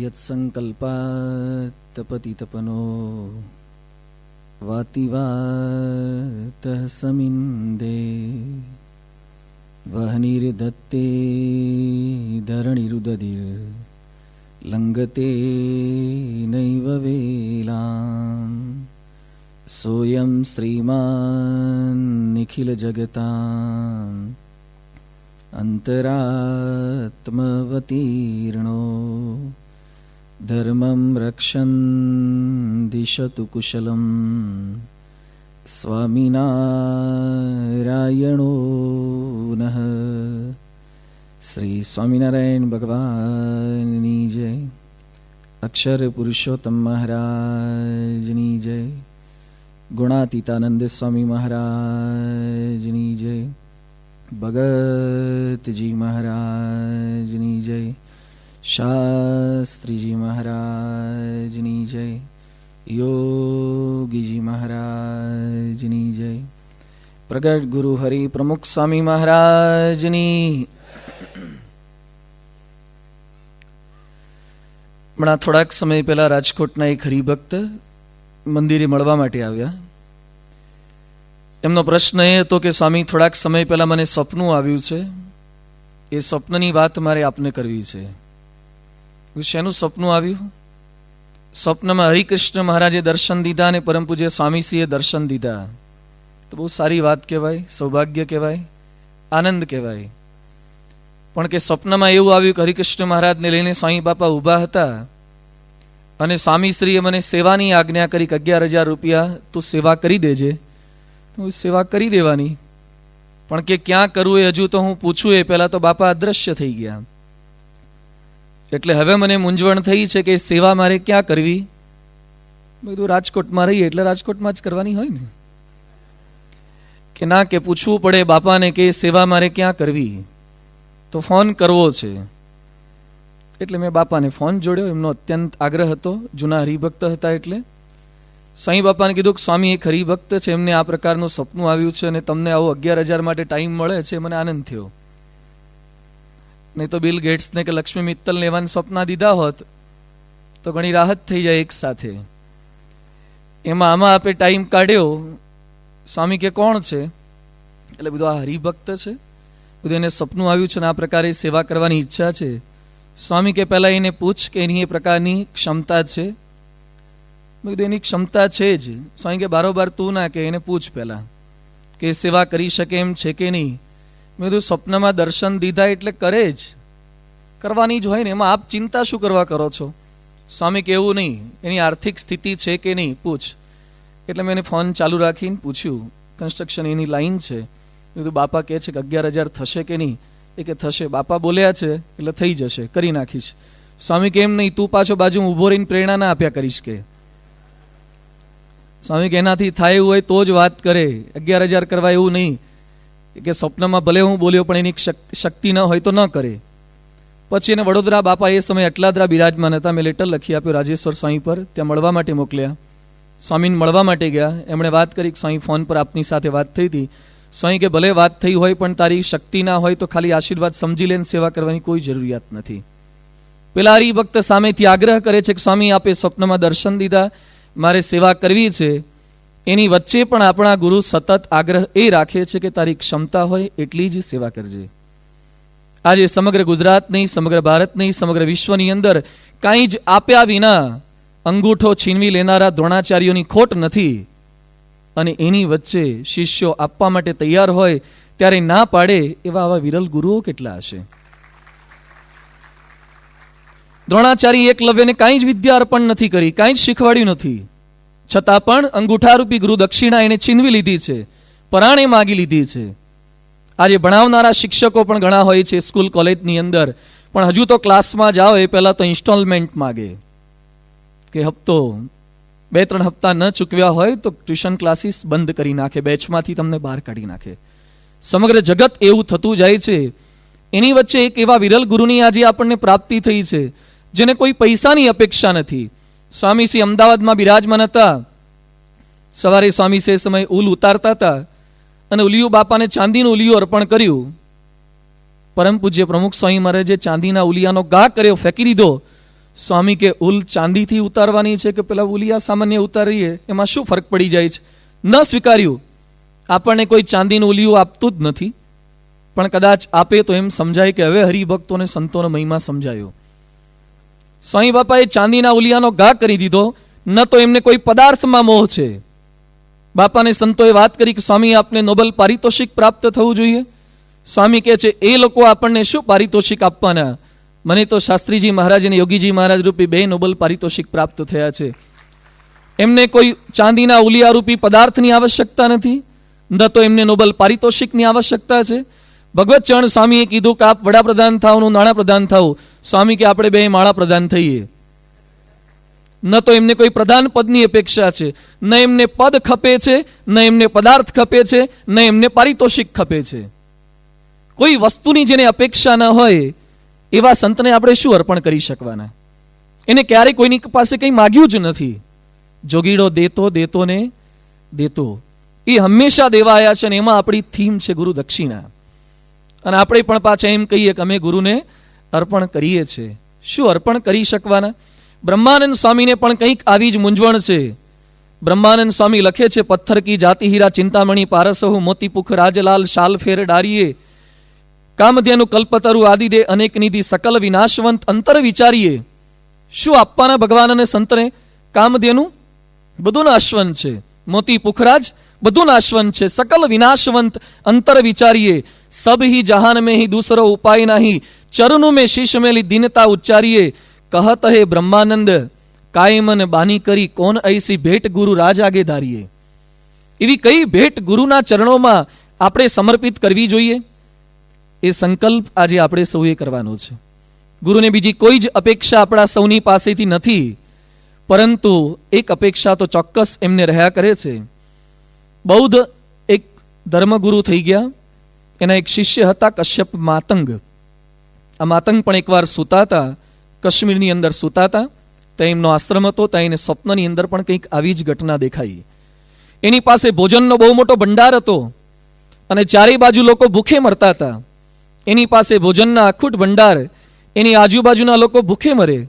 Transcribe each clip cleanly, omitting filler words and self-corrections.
यत्सङ्कल्पात्तपतितपनो वातिवातः समिन्दे वह्निर्दत्ते धरणिरुदधिर्लङ्घते नैव वेलाम् सोऽयं श्रीमान् निखिलजगताम् अन्तरात्मवतीर्णो धर्मं रक्षन् दिशतु कुशलं स्वामिनारायणो नः। श्री स्वामिनारायण भगवाननी जय। अक्षर पुरुषोत्तम महाराजनी जय। गुणातीतानंद स्वामी महाराजनी जय। भगत जी महाराजनी जय। शास्त्री जी महाराजनी जय। योगी जी महाराजनी जय। प्रगट गुरु हरि प्रमुख स्वामी महाराजनी। હમણાં થોડાક સમય પહેલા રાજકોટના એક હરિભક્ત મંદિરે મળવા માટે આવ્યા. એમનો પ્રશ્ન એ હતો કે સ્વામી, થોડાક સમય પહેલા મને સ્વપ્નું આવ્યું છે, એ સ્વપ્નની વાત મારે આપને કરવી છે. શેનું સ્વપ્નું આવ્યું? સ્વપ્નમાં હરિકૃષ્ણ મહારાજે દર્શન દીધા અને પરમ પૂજ્ય સ્વામીશ્રીએ દર્શન દીધા. તો બહુ સારી વાત કહેવાય, સૌભાગ્ય કહેવાય, આનંદ કહેવાય. પણ કે સ્વપ્નમાં એવું આવ્યું કે હરિકૃષ્ણ મહારાજને લઈને સ્વામી બાપા ઊભા હતા અને સ્વામીશ્રીએ મને સેવાની આજ્ઞા કરી કે 11,000 રૂપિયા તું સેવા કરી દેજે. હું સેવા કરી દેવાની, પણ કે ક્યાં કરવું એ હજુ તો હું પૂછું એ પહેલા તો બાપા અદ્રશ્ય થઈ ગયા. એટલે હવે મને મૂંઝવણ થઈ છે કે સેવા મારે ક્યાં કરવી. બધું રાજકોટમાં રહીએ એટલે રાજકોટમાં જ કરવાની હોય ને, કે ના કે પૂછવું પડે બાપાને કે સેવા મારે ક્યાં કરવી. તો ફોન કરવો છે. એટલે મેં બાપાને ફોન જોડ્યો. એમનો અત્યંત આગ્રહ હતો, જૂના હરિભક્ત હતા. એટલે સાંઈ બાપાને કીધું કે સ્વામી એક હરિભક્ત છે, એમને આ પ્રકારનું સપનું આવ્યું છે અને તમને આવો 11,000 માટે ટાઈમ મળે છે, મને આનંદ થયો. નહીં તો બિલ ગેટ્સને કે લક્ષ્મી મિત્તલને એવા સ્વપ્ન દીધા હોત તો ઘણી રાહત થઈ જાય એક સાથે. એમાં આમાં આપે ટાઈમ કાઢ્યો. સ્વામી કે કોણ છે? એટલે બધું આ હરિભક્ત છે, બધું એને સપનું આવ્યું છે અને આ પ્રકારે સેવા કરવાની ઈચ્છા છે. સ્વામી કે પહેલા એને પૂછ કે એની એ પ્રકારની ક્ષમતા છે. મેં કીધું એની ક્ષમતા છે જ. સ્વામી કે બારોબાર તું ના કે એને પૂછ પહેલા કે સેવા કરી શકે એમ છે કે નહીં. મેં કીધું સ્વપ્નમાં દર્શન દીધા એટલે કરે જ, કરવાની જ હોય ને, એમાં આપ ચિંતા શું કરવા કરો છો? સ્વામી કે એવું નહીં, એની આર્થિક સ્થિતિ છે કે નહીં પૂછ. એટલે મેં એને ફોન ચાલુ રાખીને પૂછ્યું. કન્સ્ટ્રક્શન એની લાઈન છે. કીધું બાપા કહે છે કે 11,000 થશે કે નહીં? એ કે થશે. બાપા બોલ્યા છે એટલે થઈ જશે, કરી નાખીશ. સ્વામી કે એમ નહીં, તું પાછો બાજુ ઊભો રહીને પ્રેરણા ના આપ્યા કરીશ. કે સ્વામી કે એનાથી થાય એવું હોય તો જ વાત કરે, 11,000 કરવા એવું નહીં. કે સ્વપ્નમાં ભલે હું બોલ્યો પણ એની શક્તિ ન હોય તો ન કરે. પછી એને વડોદરા બાપા એ સમયે અટલાદરા બિરાજમાન હતા. મેં લેટર લખી આપ્યો રાજેશ્વર સ્વામી પર, ત્યાં મળવા માટે મોકલ્યા. સ્વામીને મળવા માટે ગયા. એમણે વાત કરી કે સ્વામી ફોન પર આપની સાથે વાત થઈ હતી. સ્વામી કે ભલે વાત થઈ હોય પણ તારી શક્તિ ના હોય તો ખાલી આશીર્વાદ સમજી લે, સેવા કરવાની કોઈ જરૂરિયાત નથી. પેલા હરિભક્ત સામેથી આગ્રહ કરે છે કે સ્વામી આપે સ્વપ્નમાં દર્શન દીધા, મારે સેવા કરવી છે. એની વચ્ચે પણ આપણા ગુરુ સતત આગ્રહ એ રાખે છે કે તારી ક્ષમતા હોય એટલી જ સેવા કરજે. આજે સમગ્ર ગુજરાત નહીં, સમગ્ર ભારત નહીં, સમગ્ર વિશ્વની અંદર કાંઈ જ આપ્યા વિના અંગૂઠો છીનવી લેનારા દ્રોણાચાર્યોની ખોટ નથી. અને એની વચ્ચે શિષ્યો આપવા માટે તૈયાર હોય ત્યારે ના પાડે એવા આવા વિરલ ગુરુઓ કેટલા હશે. દ્રોણાચાર્ય એકલવ્યને કાંઈ જ વિદ્યા અર્પણ નથી કરી, કાંઈ જ શીખવાડ્યું નથી. છતાં પણ અંગૂઠારૂપી ગુરુ દક્ષિણા એને છીનવી લીધી છે, પરાણે માગી લીધી છે. આજે ભણાવનારા શિક્ષકો પણ ઘણા હોય છે સ્કૂલ કોલેજની અંદર, પણ હજુ તો ક્લાસમાં જાઓ એ પહેલા તો ઇન્સ્ટોલમેન્ટ માગે કે હપ્તો 2-3 હપ્તા ન ચૂકવ્યા હોય તો ટ્યુશન ક્લાસીસ બંધ કરી નાખે, બેચમાંથી તમને બહાર કાઢી નાખે. સમગ્ર જગત એવું થતું જાય છે. એની વચ્ચે એક એવા વિરલ ગુરુની આજે આપણને પ્રાપ્તિ થઈ છે જેને કોઈ પૈસાની અપેક્ષા નથી. સ્વામીશ્રી અમદાવાદમાં બિરાજમાન હતા. સવારે સ્વામીશ્રી એ સમયે ઉલ ઉતારતા હતા અને ઉલિયું બાપાને ચાંદીનું ઉલિયું અર્પણ કર્યું. પરમ પૂજ્ય પ્રમુખ સ્વામી મહારાજે ચાંદીના ઉલિયાનો ઘા કર્યો, ફેંકી દીધો. સ્વામી કે ઉલ ચાંદીથી ઉતારવાની છે કે પેલા ઉલિયા સામાન્ય ઉતારીએ એમાં શું ફરક પડી જાય છે? ન સ્વીકાર્યું. આપણને કોઈ ચાંદીનું ઉલિયું આપતું જ નથી, પણ કદાચ આપે તો એમ સમજાય કે હવે હરિભક્તોને સંતોનો મહિમા સમજાયો. સ્વામી બાપાએ ચાંદીના ઉલિયાનો ઘા કરી દીધો. ન તો એમને કોઈ પદાર્થમાં મોહ છે. બાપાને સંતોએ વાત કરી કે સ્વામી આપને નોબલ પારિતોષિક પ્રાપ્ત થવું જોઈએ. સ્વામી કહે છે એ લોકો આપણને શું પારિતોષિક આપવાના? મને તો શાસ્ત્રીજી મહારાજ અને યોગીજી મહારાજ રૂપી 2 નોબલ પારિતોષિક પ્રાપ્ત થયા છે. એમને કોઈ ચાંદીના ઉલિયા રૂપી પદાર્થની આવશ્યકતા નથી, ન તો એમને નોબલ પારિતોષિકની આવશ્યકતા છે. ભગવત ચરણ સ્વામીએ કીધું કે આપ વડાપ્રધાન થાવ, નાણાપ્રધાન થાવ. સ્વામી કે આપણે 2 માળા પ્રધાન થઈએ. ન તો એમને કોઈ પ્રધાન પદની અપેક્ષા છે, ન એમને પદ ખપે છે, ન એમને પદાર્થ ખપે છે, ન એમને પારિતોષિક ખપે છે. કોઈ વસ્તુની જેને અપેક્ષા ન હોય એવા સંતને આપણે શું અર્પણ કરી શકવાના? એને ક્યારેય કોઈની પાસે કંઈ માગ્યું જ નથી. જોગીડો દેતો દેતો ને દેતો, એ હંમેશા દેવા આવ્યા છે. અને એમાં આપણી થીમ છે ગુરુ દક્ષિણા. અને આપણે પણ પાછા એમ કહીએ કે અમે ગુરુને અર્પણ કરીએ છીએ. શું અર્પણ કરી શકવાના? બ્રહ્માનંદ સ્વામીને પણ કંઈક આવી જ મૂંઝવણ છે. બ્રહ્માનંદ સ્વામી લખે છે, પથ્થર કી જાતિ હીરા ચિંતામણી પારસહુ મોતીપુખ રાજલાલ શાલ ફેર ડારીએ કામધેનુ કલ્પતરુ આદિ દે અનેક નિધિ સકલ વિનાશવંત અંતર વિચારીએ. શું આપવાના ભગવાન અને સંતને? કામધેનુ બધું નાશવંત છે, મોતી પુખરાજ બધું નાશવંત છે, સકલ વિનાશવંત અંતર વિચારીએ સબ ही जहान में ही दूसरो उपाय नहीं चरणों में शीश मेली दीनता उच्चारिए कहत है ब्रह्मानंद कायमन बानी કરી કોણ ऐसी भेट गुरु राज आगे धारिए. એવી કઈ ભેટ ગુરુના ચરણોમાં આપણે સમર્પિત કરવી જોઈએ? એ સંકલ્પ આજે આપણે સૌએ કરવાનો છે. ગુરુને બીજી કોઈ જ અપેક્ષા આપણા સૌની પાસેથી નથી, પરંતુ એક અપેક્ષા તો ચોક્કસ એમને રહ્યા કરે છે. બૌદ્ધ એક ધર્મગુરુ થઈ ગયા. એના એક શિષ્ય હતા કશ્યપ માતંગ. આ માતંગ પણ એકવાર સૂતા હતા, કાશ્મીરની અંદર સૂતા હતા. ત્યાં એમનો આશ્રમ હતો. ત્યાં એને સ્વપ્નની અંદર પણ કંઈક આવી જ ઘટના દેખાઈ. એની પાસે ભોજનનો બહુ મોટો ભંડાર હતો અને ચારે બાજુ લોકો ભૂખે મરતા હતા. એની પાસે ભોજનના અખૂટ ભંડાર, એની આજુબાજુના લોકો ભૂખે મરે.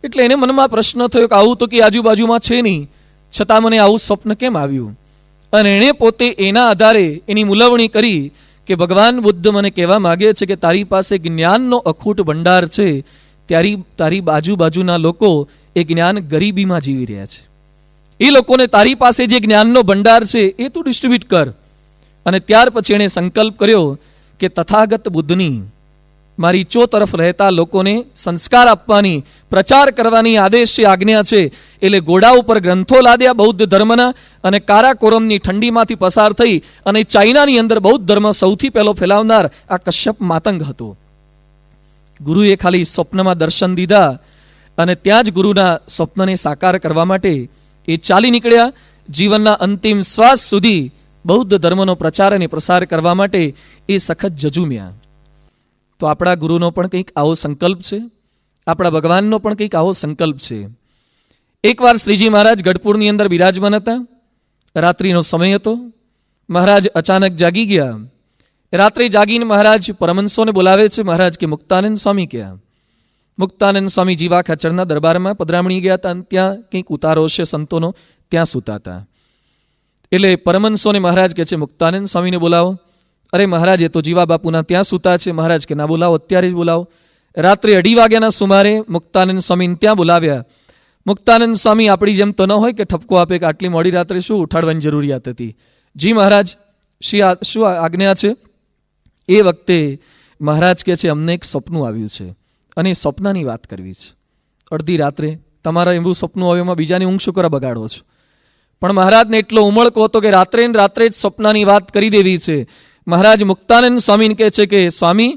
એટલે એને મનમાં પ્રશ્ન થયો કે આવું તો કે આજુબાજુમાં છે નહીં, છતાં મને આવું સ્વપ્ન કેમ આવ્યું? અને એણે પોતે એના આધારે એની મુલવણી કરી કે ભગવાન બુદ્ધ મને કહેવા માગે છે કે તારી પાસે જ્ઞાનનો અખૂટ ભંડાર છે, તારી બાજુના લોકો એ જ્ઞાન ગરીબીમાં જીવી રહ્યા છે. એ લોકોને તારી પાસે જે જ્ઞાનનો ભંડાર છે એ તું ડિસ્ટ્રીબ્યુટ કર. અને ત્યાર પછી એણે સંકલ્પ કર્યો કે તથાગત બુદ્ધની મારી ચો તરફ રહેતા લોકોને સંસ્કાર આપવાની, પ્રચાર કરવાની આદેશ છે, આજ્ઞા છે. એટલે ઘોડા ઉપર ગ્રંથો લાદ્યા બૌદ્ધ ધર્મના અને કારાકોરમની ઠંડીમાંથી પસાર થઈ અને ચાઇનાની અંદર બૌદ્ધ ધર્મ સૌથી પહેલો ફેલાવનાર આ કશ્યપ માતંગ હતો. ગુરુએ ખાલી સ્વપ્નમાં દર્શન દીધા અને ત્યાં જ ગુરુના સ્વપ્નને સાકાર કરવા માટે એ ચાલી નીકળ્યા. જીવનના અંતિમ શ્વાસ સુધી બૌદ્ધ ધર્મનો પ્રચાર અને પ્રસાર કરવા માટે એ સખત જજુમ્યા. તો આપણા ગુરુનો પણ કંઈક આવો સંકલ્પ છે, આપણા ભગવાનનો પણ કંઈક આવો સંકલ્પ છે. એકવાર શ્રીજી મહારાજ ગઢપુરની અંદર બિરાજમાન હતા. રાત્રિનો સમય હતો. મહારાજ અચાનક જાગી ગયા. રાત્રે જાગીને મહારાજ પરમહંસોને બોલાવે છે. મહારાજ કે મુક્તાનંદ સ્વામી ક્યાં? મુક્તાનંદ સ્વામી જીવા ખાચરના દરબારમાં પધરામણી ગયા હતા. ત્યાં કંઈક ઉતારો છે સંતોનો, ત્યાં સૂતા હતા. એટલે પરમહંસોને મહારાજ કહે છે મુક્તાનંદ સ્વામીને બોલાવો. અરે મહારાજ એ તો જીવા બાપુના ત્યાં સૂતા છે. મહારાજ કે ના બોલાવો, અત્યારે જ બોલાવો. રાત્રે 2:30 વાગ્યાના સુમારે મુક્તાનંદ સ્વામીને ત્યાં બોલાવ્યા. મુક્તાનંદ સ્વામી આપણી જેમ તો ન હોય કે ઠપકો આપે કે આટલી મોડી રાત્રે શું ઉઠાડવાની જરૂરિયાત હતી. જી મહારાજ, શું આજ્ઞા છે? એ વખતે મહારાજ કહે છે અમને એક સપનું આવ્યું છે અને એ સપનાની વાત કરવી છે. અડધી રાત્રે તમારા એવું સપનું આવ્યું, એમાં બીજાની ઊંઘ શું કરવા બગાડો છો? પણ મહારાજને એટલો ઉમળકો હતો કે રાત્રે ને રાત્રે જ સપનાની વાત કરી દેવી છે. મહારાજ મુક્તાનંદ સ્વામીને કહે છે કે સ્વામી,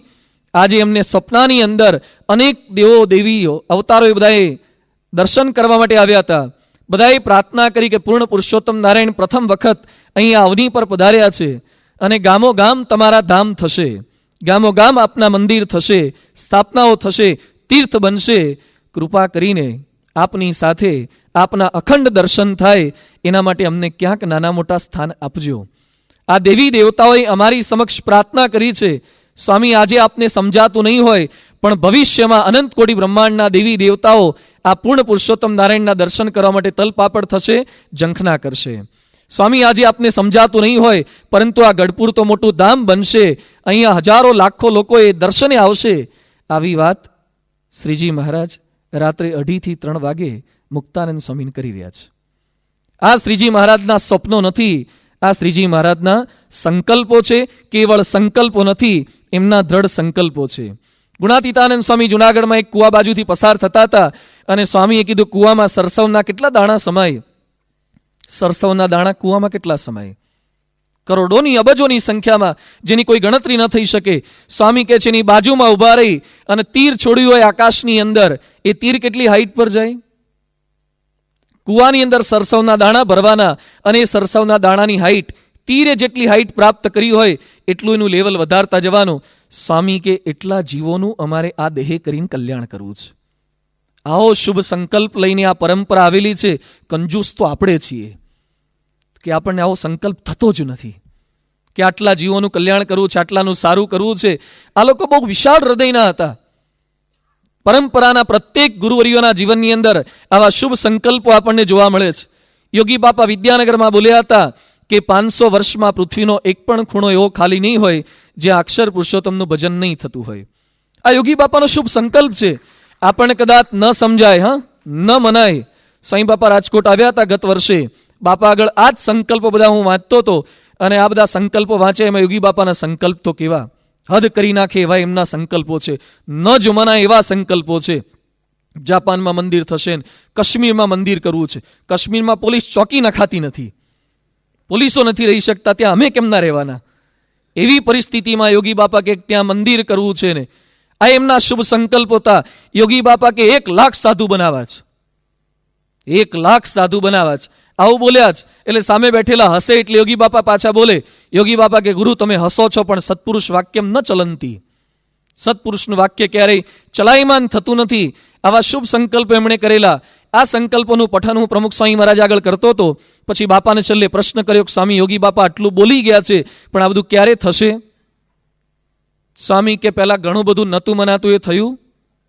આજે એમને સપનાની અંદર અનેક દેવો દેવીઓ અવતારો એ બધાએ દર્શન કરવા માટે આવ્યા હતા. બધાએ પ્રાર્થના કરી કે પૂર્ણ પુરુષોત્તમ નારાયણ પ્રથમ વખત અહીંયા અવની પર પધાર્યા છે અને ગામો ગામ તમારા ધામ થશે, ગામો ગામ આપના મંદિર થશે, સ્થાપનાઓ થશે, તીર્થ બનશે. કૃપા કરીને આપની સાથે આપના અખંડ દર્શન થાય એના માટે અમને ક્યાંક નાના મોટા સ્થાન આપજો. આ દેવી દેવતાઓએ અમારી સમક્ષ પ્રાર્થના કરી છે. સ્વામી આજે આપને સમજાતું નહીં હોય, પણ ભવિષ્યમાં અનંત કોટી બ્રહ્માંડના દેવી દેવતાઓ આ પૂર્ણ પુરુષોત્તમ નારાયણના દર્શન કરવા માટે તલપાપડ થશે, ઝંખના કરશે. સ્વામી, આજે આપને સમજાતું નહીં હોય, પરંતુ આ ગઢપુર તો મોટું ધામ બનશે, અહીંયા હજારો લાખો લોકો એ દર્શને આવશે. આવી વાત શ્રીજી મહારાજ રાત્રે 2:30 થી 3 વાગે મુક્તાનંદ સ્વામીને કરી રહ્યા છે. આ શ્રીજી મહારાજના સ્વપ્નો નથી, આ શ્રીજી મહારાજના સંકલ્પો છે. કેવળ સંકલ્પો નથી, એમના દ્રઢ સંકલ્પો છે. ગુણાતીતાનંદ સ્વામી જુનાગઢમાં એક કુવા બાજુથી પસાર થતા હતા અને સ્વામીએ કીધું, કુવામાં સરસવના કેટલા દાણા સમાય? સરસવના દાણા કુવામાં કેટલા સમાય? કરોડોની અબજોની સંખ્યામાં, જેની કોઈ ગણતરી ન થઈ શકે. સ્વામી કહે છે, એની બાજુમાં ઉભા રહી અને તીર છોડ્યું હોય આકાશની અંદર, એ તીર કેટલી હાઈટ પર જાય? કુવાની અંદર સરસવના દાણા ભરવાના અને એ સરસવના દાણાની હાઈટ, તીરે જેટલી હાઈટ પ્રાપ્ત કરી હોય એટલું એનું લેવલ વધારતા જવાનું. સ્વામી કે એટલા જીવોનું અમારે આ દેહે કરીને કલ્યાણ કરવું છે. આવો શુભ સંકલ્પ લઈને આ પરંપરા આવેલી છે. કંજૂસ તો આપણે છીએ કે આપણને આવો સંકલ્પ થતો જ નથી કે આટલા જીવોનું કલ્યાણ કરવું છે, આટલાનું સારું કરવું છે. આ લોકો બહુ વિશાળ હૃદયના હતા. પરંપરાના પ્રત્યેક ગુરુવરીઓના જીવનની અંદર આવા શુભ સંકલ્પો આપણને જોવા મળે છે. યોગી બાપા વિદ્યાનગરમાં બોલ્યા હતા કે 500 વર્ષમાં પૃથ્વીનો એક પણ ખૂણો એવો ખાલી નહીં હોય જ્યાં અક્ષર પુરુષોત્તમનું ભજન નહીં થતું હોય. આ યોગી બાપાનો શુભ સંકલ્પ છે. આપણને કદાચ ન સમજાય, ન મનાય. સાંઈ બાપા રાજકોટ આવ્યા હતા ગત વર્ષે. બાપા આગળ આ જ સંકલ્પો બધા હું વાંચતો હતો અને આ બધા સંકલ્પો વાંચે એમાં યોગી બાપાના સંકલ્પ તો કેવા હદ કરી નાખે એવા એમના સંકલ્પો છે. ન જ મનાય એવા સંકલ્પો છે. જાપાનમાં મંદિર થશે, કાશ્મીરમાં મંદિર કરવું છે. કાશ્મીરમાં પોલીસ ચોકી નખાતી નથી, પોલીસો નથી રહી શકતા, ત્યાં અમે કેમ ના રહેવાના? એવી પરિસ્થિતિમાં યોગી બાપા કે ત્યાં મંદિર કરવું છે ને આ એમના શુભ સંકલ્પ હતા. યોગી બાપા કે 1 લાખ સાધુ બનાવવા છે, 1 લાખ સાધુ બનાવવા છે. આવું બોલ્યા જ એટલે સામે બેઠેલા હસે એટલે યોગી બાપા પાછા બોલે. યોગી બાપા કે ગુરુ તમે હસો છો પણ સત્પુરુષ વાક્યમ ન ચલંતી. સત્પુરુષનું વાક્ય ક્યારેય ચલાયમાન થતું નથી. આવા શુભ સંકલ્પ એમણે કરેલા. આ સંકલ્પોનું પઠન હું પ્રમુખ સ્વામી મહારાજ આગળ કરતો હતો. પછી બાપાને છેલ્લે પ્રશ્ન કર્યો કે સ્વામી, યોગી બાપા આટલું બોલી ગયા છે પણ આ બધું ક્યારે થશે? સ્વામી કે પહેલા ઘણું બધું નહોતું મનાતું એ થયું.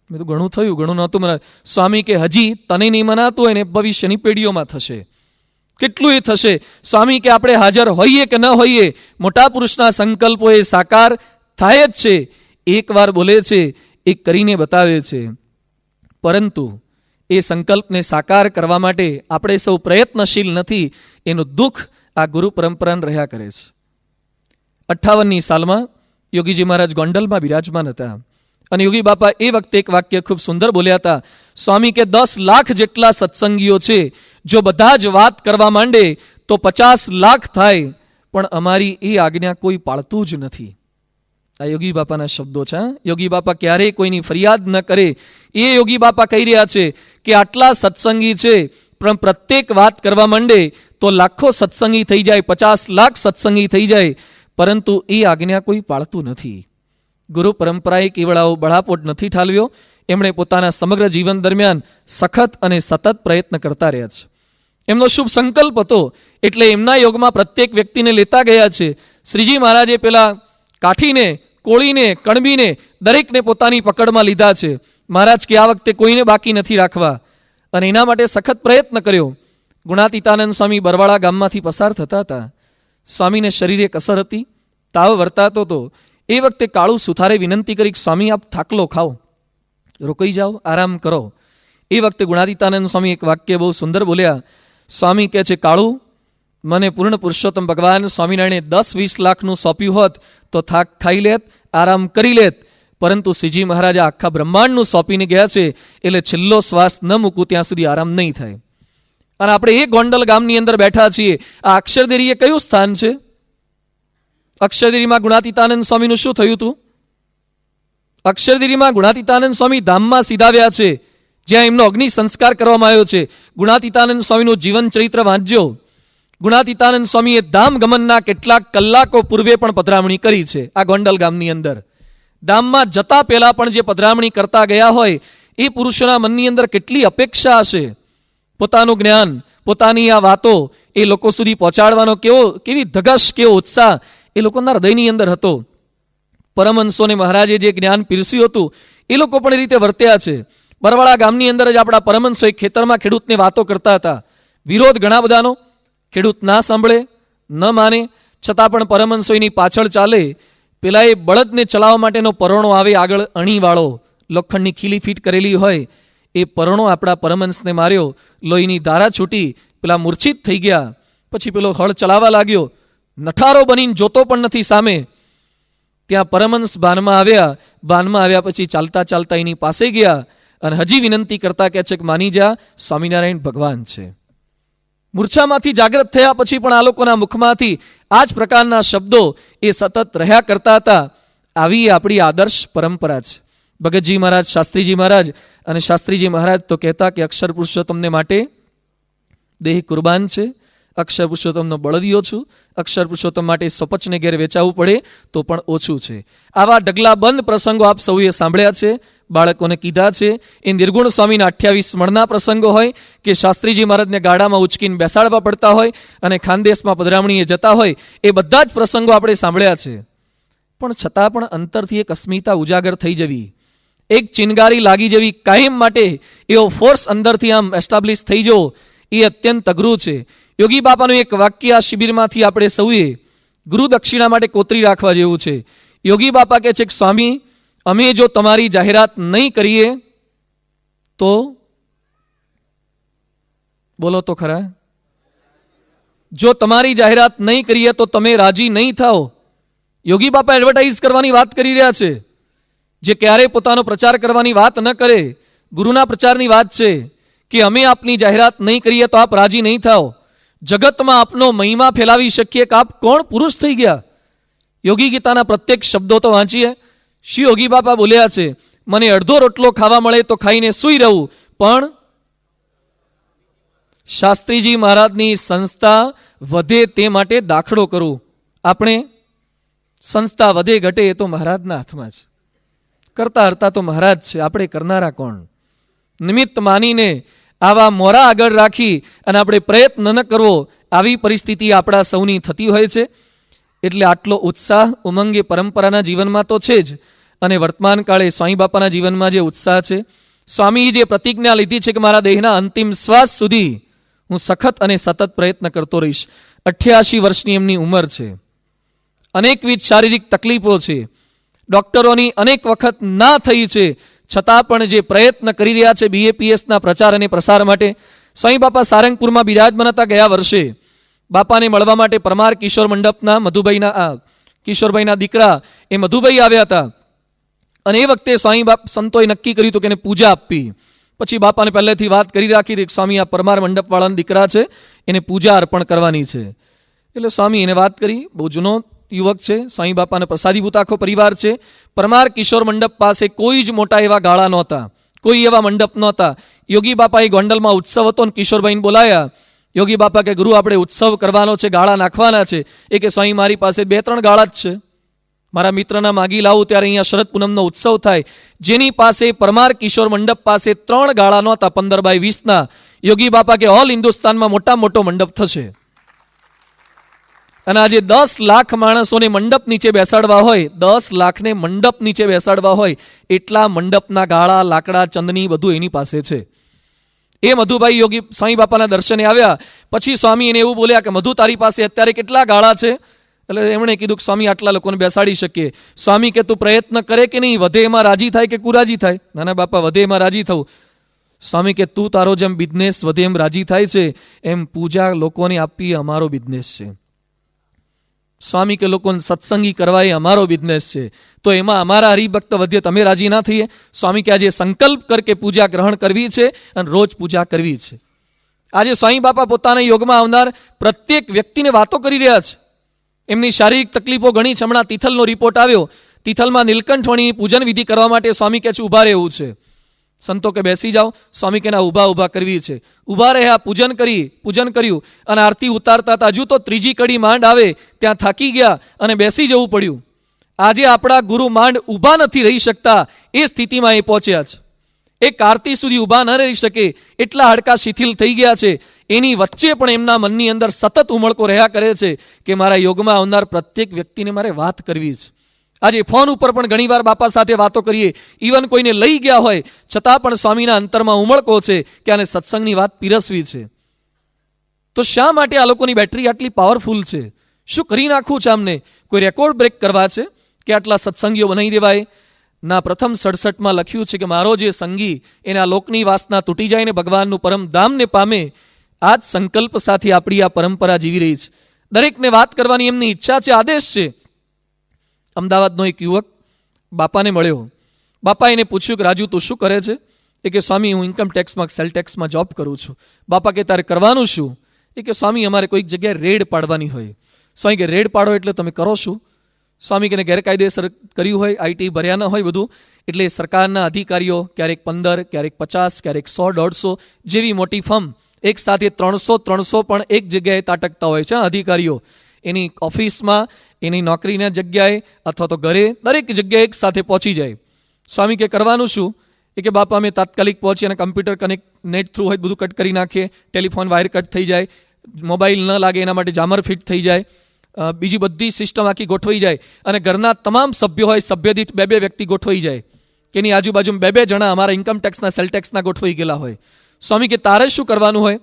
મેં તો ઘણું થયું, ઘણું નહોતું મનાતું. સ્વામી કે હજી તને નહીં મનાતું હોય ને ભવિષ્યની પેઢીઓમાં થશે. કેટલું એ થશે? સ્વામી કે આપણે હાજર હોઈએ કે ન હોઈએ, મોટા પુરુષના સંકલ્પો એ સાકાર થાય જ છે. એકવાર બોલે છે, એ કરીને બતાવે છે. પરંતુ એ સંકલ્પને સાકાર કરવા માટે આપણે સૌ પ્રયત્નશીલ નથી. એનું દુઃખ આ ગુરુ પરંપરાને રહ્યા કરે છે. 58ની સાલમાં યોગીજી મહારાજ ગોંડલમાં બિરાજમાન હતા અને યોગી બાપા એ વખતે એક વાક્ય ખૂબ સુંદર બોલ્યા હતા. સ્વામી કે 10 લાખ જેટલા સત્સંગીઓ છે, જો બધા જ વાત કરવા માંડે તો 50 લાખ થાય, પણ અમારી એ આજ્ઞા કોઈ પાળતું જ નથી. આ યોગી બાપાના શબ્દો છે. યોગી બાપા ક્યારેય કોઈની ફરિયાદ ન કરે. એ યોગી બાપા કહી રહ્યા છે કે આટલા સત્સંગી છે પણ પ્રત્યેક વાત કરવા માંડે તો લાખો સત્સંગી થઈ જાય, 50 લાખ સત્સંગી થઈ જાય, પરંતુ એ આજ્ઞા કોઈ પાળતું નથી. ગુરુ પરંપરાએ કેવળ આવો બળાપોટ નથી ઠાલવ્યો. એમણે પોતાના સમગ્ર જીવન દરમિયાન સખત અને સતત પ્રયત્ન કરતા રહ્યા છે. એમનો શુભ સંકલ્પ હતો એટલે એમના યોગમાં પ્રત્યેક વ્યક્તિને લેતા ગયા છે. શ્રીજી મહારાજે પેલા કાઠીને, કોળીને, કણબીને દરેકને પોતાની પકડમાં લીધા છે. મહારાજ કે આ વખતે કોઈને બાકી નથી રાખવા અને એના માટે સખત પ્રયત્ન કર્યો. ગુણાતીતાનંદ સ્વામી બરવાળા ગામમાંથી પસાર થતા હતા. સ્વામીને શરીરે કસર હતી, તાવ વર્તાતો હતો. એ વખતે કાળુ સુથારે વિનંતી કરી, સ્વામી આપ થાકલો ખાઓ, રોકાઈ જાઓ, આરામ કરો. એ વખતે ગુણાતીતાનંદ સ્વામી એક વાક્ય બહુ સુંદર બોલ્યા. સ્વામી કહે છે, કાળુ મને પૂર્ણ પુરુષોત્તમ ભગવાન સ્વામિનારાયણે 10-20 લાખનું સોંપ્યું હોત તો થાક ખાઈ લેત, આરામ કરી લેત, પરંતુ શ્રીજી મહારાજા આખા બ્રહ્માંડનું સોંપીને ગયા છે એટલે છેલ્લો શ્વાસ ન મૂકું ત્યાં સુધી આરામ નહીં થાય. અને આપણે એ ગોંડલ ગામની અંદર બેઠા છીએ. આ અક્ષરદેરી એ કયું સ્થાન છે? અક્ષરદેરીમાં ગુણાતીતાનંદ સ્વામીનું શું થયું હતું? અક્ષરદેરીમાં ગુણાતીતાનંદ સ્વામી ધામમાં સીધાવ્યા છે જ્યાં એમનો અગ્નિ સંસ્કાર કરવામાં આવ્યો છે. ગુણાતીતાનંદ સ્વામીનું જીવન ચરિત્ર વાંચજો. ગુણાતીતાનંદ સ્વામીએ ધામ ગમનના કેટલાક કલાકો પૂર્વે પણ પધરામણી કરી છે આ ગોંડલ ગામની અંદર. ધામમાં જતા પહેલા પણ જે પધરામણી કરતા ગયા હોય એ પુરુષોના મનની અંદર કેટલી અપેક્ષા હશે. પોતાનું જ્ઞાન, પોતાની આ વાતો એ લોકો સુધી પહોંચાડવાનો કેવી ધગશ, કેવો ઉત્સાહ એ લોકોના હૃદયની અંદર હતો. પરમહંસોને મહારાજે જે જ્ઞાન પીરસ્યું હતું એ લોકો પણ એ રીતે વર્ત્યા છે. બરવાળા ગામની અંદર જ આપણા પરમહંસોએ ખેતરમાં ખેડૂતને વાતો કરતા હતા. વિરોધ ઘણા બધાનો, ખેડૂત ના સાંભળે, ન માને, છતાં પણ પરમહંસો એની પાછળ ચાલે. પેલા એ બળદને ચલાવવા માટેનો પરોણો આવે આગળ અણીવાળો, લોખંડની ખીલી ફીટ કરેલી હોય, એ પરોણો આપણા પરમહંસને માર્યો, લોહીની ધારા છૂટી, પેલા મૂર્છિત થઈ ગયા. પછી પેલો હળ ચલાવવા લાગ્યો, નઠારો બનીને જોતો પણ નથી સામે. ત્યાં પરમહંસ બાનમાં આવ્યા પછી ચાલતા ચાલતા એની પાસે ગયા અને હજી વિનંતી કરતા કહે છે કે માની જા, સ્વામિનારાયણ ભગવાન છે. મૂર્છામાંથી જાગૃત થયા પછી પણ આ લોકોના મુખમાંથી આ જ પ્રકારના શબ્દો એ સતત રહ્યા કરતા હતા. આવી આપણી આદર્શ પરંપરા છે. ભગતજી મહારાજ, શાસ્ત્રીજી મહારાજ, અને શાસ્ત્રીજી મહારાજ તો કહેતા કે અક્ષર પુરુષોત્તમને માટે દેહ કુરબાન છે, અક્ષર પુરુષોત્તમનો બળદિયો છું, અક્ષર પુરુષોત્તમ માટે સપચને ઘેર વેચાવવું પડે તો પણ ઓછું છે. આવા ઢગલાબંધ પ્રસંગો આપ સૌએ સાંભળ્યા છે, બાળકોને કીધા છે. એ નિર્ગુણ સ્વામીના 28 સ્મરણના પ્રસંગો હોય કે શાસ્ત્રીજી મહારાજને ગાડામાં ઉચકીને બેસાડવા પડતા હોય અને ખાનદેશમાં પધરામણીએ જતા હોય, એ બધા જ પ્રસંગો આપણે સાંભળ્યા છે. પણ છતાં પણ અંતરથી એક અસ્મિતા ઉજાગર થઈ જવી, એક ચિનગારી લાગી જવી, કાયમ માટે એવો ફોર્સ અંદરથી આમ એસ્ટાબ્લિશ થઈ જવો, એ અત્યંત અઘરું છે. યોગી બાપાનું એક વાક્ય આ શિબિરમાંથી આપણે સૌએ ગુરુ દક્ષિણા માટે કોતરી રાખવા જેવું છે. યોગી બાપા કહે છે કે સ્વામી, અમે જો તમારી જાહેરાત નહીં કરીએ તો, બોલો તો ખરા, જો તમારી જાહેરાત નહીં કરીએ તો તમે રાજી નહીં થાઓ. યોગી બાપા એડવર્ટાઇઝ કરવાની વાત કરી રહ્યા છે. જે ક્યારેય પોતાનો પ્રચાર કરવાની વાત ન કરે, ગુરુના પ્રચારની વાત છે કે અમે આપની જાહેરાત નહીં કરીએ તો આપ રાજી નહીં થાઓ. જગતમાં આપનો મહિમા ફેલાવી શકીએ કે આપ કોણ પુરુષ થઈ ગયા. યોગી ગીતાના પ્રત્યેક શબ્દો તો વાંચીએ. શ્રી યોગી બાપા બોલ્યા છે, મને અડધો રોટલો ખાવા મળે તો ખાઈને સૂઈ રહું, પણ શાસ્ત્રીજી મહારાજની સંસ્થા વધે તે માટે દાખલો કરું. આપણે સંસ્થા વધે ઘટે એ તો મહારાજના હાથમાં છે. કરતા હરતા તો મહારાજ છે, આપણે કરનારા કોણ? નિમિત્ત માનીને આવા મોરા આગળ રાખી અને આપણે પ્રયત્ન ન કરવો, આવી પરિસ્થિતિ આપણા સૌની થતી હોય છે. એટલે આટલો ઉત્સાહ ઉમંગ એ પરંપરાના જીવનમાં તો છે જ, અને વર્તમાન કાળે સ્વામી બાપાના જીવનમાં જે ઉત્સાહ છે, સ્વામીએ જે પ્રતિજ્ઞા લીધી છે કે મારા દેહના અંતિમ શ્વાસ સુધી હું સખત અને સતત પ્રયત્ન કરતો રહીશ. 88 વર્ષની એમની ઉંમર છે, અનેકવિધ શારીરિક તકલીફો છે, ડોક્ટરોની અનેક વખત ના થઈ છે, છતાં પણ જે પ્રયત્ન કરી રહ્યા છે BAPSના પ્રચાર અને પ્રસાર માટે. સ્વામી બાપા સારંગપુરમાં બિરાજમાન હતા. ગયા વર્ષે બાપાને મળવા માટે પરમાર કિશોર મંડપના કિશોરભાઈના દીકરા એ મધુભાઈ આવ્યા હતા. અને એ વખતે સ્વામી સંતોએ નક્કી કર્યું હતું કે એને પૂજા આપવી. પછી બાપાને પહેલેથી વાત કરી રાખી હતી કે સ્વામી આ પરમાર મંડપવાળાના દીકરા છે, એને પૂજા અર્પણ કરવાની છે. એટલે સ્વામી એને વાત કરી. બહુ જૂનો યુવક છે, સ્વામી બાપાનો પ્રસાદીભૂત આખો પરિવાર છે. પરમાર કિશોર મંડપ પાસે કોઈ જ મોટા એવા ગાળા નહોતા, કોઈ એવા મંડપ નહોતા. યોગી બાપા એ ગોંડલમાં ઉત્સવ હતો ને કિશોરભાઈને બોલાયા. યોગી બાપા કે ગુરુ આપણે ઉત્સવ કરવાનો છે, ગાળા નાખવાના છે. એ કે સ્વામી મારી પાસે 2-3 ગાળા જ છે, મારા મિત્રના માગી લાવું ત્યારે અહીંયા શરદ પૂનમનો ઉત્સવ થાય. જેની પાસે પરમાર કિશોર મંડપ પાસે 3 ગાળા નહોતા 15x20ના. યોગી બાપા કે ઓલ હિન્દુસ્તાનમાં મોટામાં મોટો મંડપ થશે. અને આજે 10 લાખ માણસોને મંડપ નીચે બેસાડવા હોય, 10 લાખને મંડપ નીચે બેસાડવા હોય, એટલા મંડપના ગાળા, લાકડા, ચંદની બધું એની પાસે છે. એ મધુભાઈ યોગી સ્વામી બાપાના દર્શને આવ્યા. પછી સ્વામી એને એવું બોલ્યા કે મધુ તારી પાસે અત્યારે કેટલા ગાળા છે? એટલે એમણે કીધું કે સ્વામી આટલા લોકોને બેસાડી શકીએ. સ્વામી કે તું પ્રયત્ન કરે કે નહીં, વધે એમાં રાજી થાય કે કુરાજી થાય? નાના બાપા વધે એમાં રાજી થવું. સ્વામી કે તું તારો જેમ બિઝનેસ વધે એમ રાજી થાય છે, એમ પૂજા લોકોને આપવી અમારો બિઝનેસ છે. સ્વામી કે લોકોને સત્સંગી કરવા એ અમારો બિઝનેસ છે, તો એમાં અમારા હરિભક્ત વધે તમે રાજી ના થઈએ? સ્વામી કે આજે સંકલ્પ કર કે પૂજા ગ્રહણ કરવી છે અને રોજ પૂજા કરવી છે. આજે સ્વામી બાપા પોતાના યોગમાં આવનાર પ્રત્યેક વ્યક્તિને વાતો કરી રહ્યા છે. એમની શારીરિક તકલીફો ઘણી છે. હમણાં તિથલનો રિપોર્ટ આવ્યો. તિથલમાં નીલકંઠવણીની પૂજન વિધિ કરવા માટે સ્વામી કે છે ઊભા રહેવું છે. સંતો કે બેસી જાઓ. સ્વામી કે ના, ઊભા કરવી છે. ઊભા રહ્યા, પૂજન કર્યું અને આરતી ઉતારતા હતા. હજુ તો 3જી કડી માંડ આવે ત્યાં થાકી ગયા અને બેસી જવું પડ્યું. આજે આપણા ગુરુ માંડ ઊભા નથી રહી શકતા, એ સ્થિતિમાં એ પહોંચ્યા છે. એક આરતી સુધી ઊભા ન રહી શકે એટલા હાડકા શિથિલ થઈ ગયા છે. એની વચ્ચે પણ એમના મનની અંદર સતત ઉમળકો રહ્યા કરે છે કે મારા યોગમાં આવનાર પ્રત્યેક વ્યક્તિને મારે વાત કરવી છે. આજે ફોન ઉપર પણ ઘણીવાર બાપા સાથે વાતો કરીએ, ઇવન કોઈને લઈ ગયા હોય છતાં પણ સ્વામીના અંતરમાં ઉમળકો છે કે આને સત્સંગની વાત પીરસવી છે. તો શા માટે આ લોકોની બેટરી આટલી પાવરફુલ છે? શું કરી નાખવું છે આમને? કોઈ રેકોર્ડ બ્રેક કરવા છે કે આટલા સત્સંગીઓ બનાવી દેવાય? ના, પ્રથમ 67 લખ્યું છે કે મારો જે સંગી એને આ લોકની વાસના તૂટી જાય ને ભગવાનનું પરમ ધામને પામે, આ જ સંકલ્પ સાથે આપણી આ પરંપરા જીવી રહી છે. દરેકને વાત કરવાની એમની ઈચ્છા છે, આદેશ છે. અમદાવાદનો એક યુવક બાપાને મળ્યો. બાપા એને પૂછ્યું કે રાજુ તું શું કરે છે? એ કે સ્વામી હું ઇન્કમ ટેક્સમાં સેલ ટેક્સમાં જોબ કરું છું. બાપા કે તારે કરવાનું શું? એ કે સ્વામી અમારે કોઈક જગ્યાએ રેડ પાડવાની હોય. સ્વામી કે રેડ પાડો એટલે તમે કરો શું? સ્વામી કે ગેરકાયદેસર કર્યું હોય, આઈટી ભર્યા ન હોય બધું, એટલે સરકારના અધિકારીઓ ક્યારેક 15, ક્યારેક 50, ક્યારેક 100, 150 જેવી મોટી ફર્મ એક સાથે 300 પણ એક જગ્યાએ તાટકતા હોય છે. અધિકારીઓ એની ઓફિસમાં, એની નોકરીના જગ્યાએ અથવા તો ઘરે, દરેક જગ્યાએ એક સાથે પહોંચી જાય. સ્વામી કે કરવાનું શું? એ કે બાપા અમે તાત્કાલિક પહોંચી અને કમ્પ્યુટર કનેક્ટ નેટ થ્રુ હોય બધું કટ કરી નાખીએ, ટેલિફોન વાયર કટ થઈ જાય, મોબાઈલ ન લાગે એના માટે જામર ફિટ થઈ જાય, બીજી બધી સિસ્ટમ આખી ગોઠવાઈ જાય અને ઘરના તમામ સભ્યો હોય સભ્ય દીઠ 2 વ્યક્તિ ગોઠવાઈ જાય કે એની આજુબાજુમાં 2 જણા અમારા ઇન્કમ ટેક્સના સેલ ટેક્સના ગોઠવાઈ ગયેલા હોય. સ્વામી કે તારે શું કરવાનું હોય?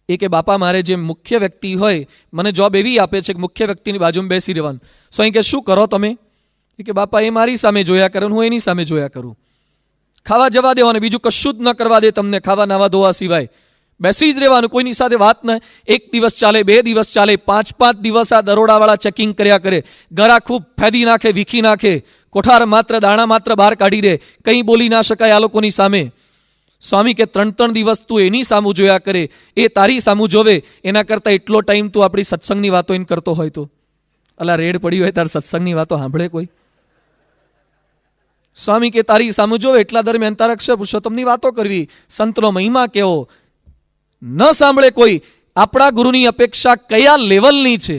એ કે બાપા મારે જે મુખ્ય વ્યક્તિ હોય મને જોબ એવી આપે છે કે મુખ્ય વ્યક્તિની બાજુમાં બેસી રહેવાનું. સ્વામી કે શું કરો તમે? એ કે બાપા એ મારી સામે જોયા કરે, હું એની સામે જોયા કરું. ખાવા જવા દેવાનું, બીજું કશું જ ન કરવા દે તમને, ખાવા નાવા ધોવા સિવાય. બેસી જ રહેવાનું, કોઈની સાથે વાત ન. 1 દિવસ ચાલે, 2 દિવસ ચાલે, 5 દિવસ આ દરોડાવાળા ચેકિંગ કર્યા કરે. ઘર આખું ફેદી નાખે, વીખી નાખે, કોઠાર માત્ર દાણા માત્ર બહાર કાઢી દે, કંઈ બોલી ના શકાય આ લોકોની સામે. સ્વામી કે 3 દિવસ તું એની સામું જોયા કરે, એ તારી સામું જોવે, એના કરતાં એટલો ટાઈમ તું આપણી સત્સંગની વાતો એને કરતો હોય તો અલા રેડ પડી હોય તાર સત્સંગની વાતો સાંભળે કોઈ? સ્વામી કે તારી સામું જોવે એટલા દરમિયાન તારા અક્ષર પુરુષોત્તમની વાતો કરવી, સંતનો મહિમા કેવો ન સાંભળે કોઈ. આપણા ગુરુની અપેક્ષા કયા લેવલની છે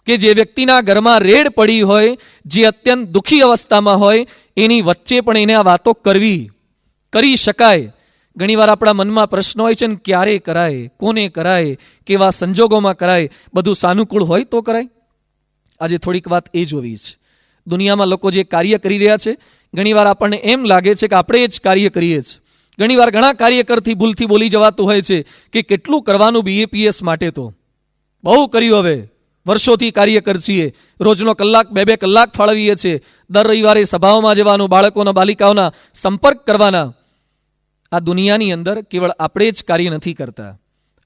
કે જે વ્યક્તિના ઘરમાં રેડ પડી હોય, જે અત્યંત દુઃખી અવસ્થામાં હોય, એની વચ્ચે પણ એને આ વાતો કરી શકાય. ઘણીવાર આપણા મનમાં પ્રશ્ન હોય છે ને, ક્યારે કરાય, કોને કરાય, કેવા સંજોગોમાં કરાય, બધું સાનુકૂળ હોય તો કરાય. આજે થોડીક વાત એ જોવી છે. દુનિયામાં લોકો જે કાર્ય કરી રહ્યા છે, ઘણીવાર આપણને એમ લાગે છે કે આપણે જ કાર્ય કરીએ છીએ. ઘણીવાર ઘણા કાર્યકરથી ભૂલથી બોલી જવાતું હોય છે કે કેટલું કરવાનું BAPS માટે, તો બહુ કર્યું, હવે વર્ષોથી કાર્યકર છીએ, રોજનો કલાક 2 કલાક ફાળવીએ છીએ, દર રવિવારે સભાઓમાં જવાનું, બાળકોના બાલિકાઓના સંપર્ક કરવાના. આ દુનિયાની અંદર કેવળ આપણે જ કાર્ય નથી કરતા.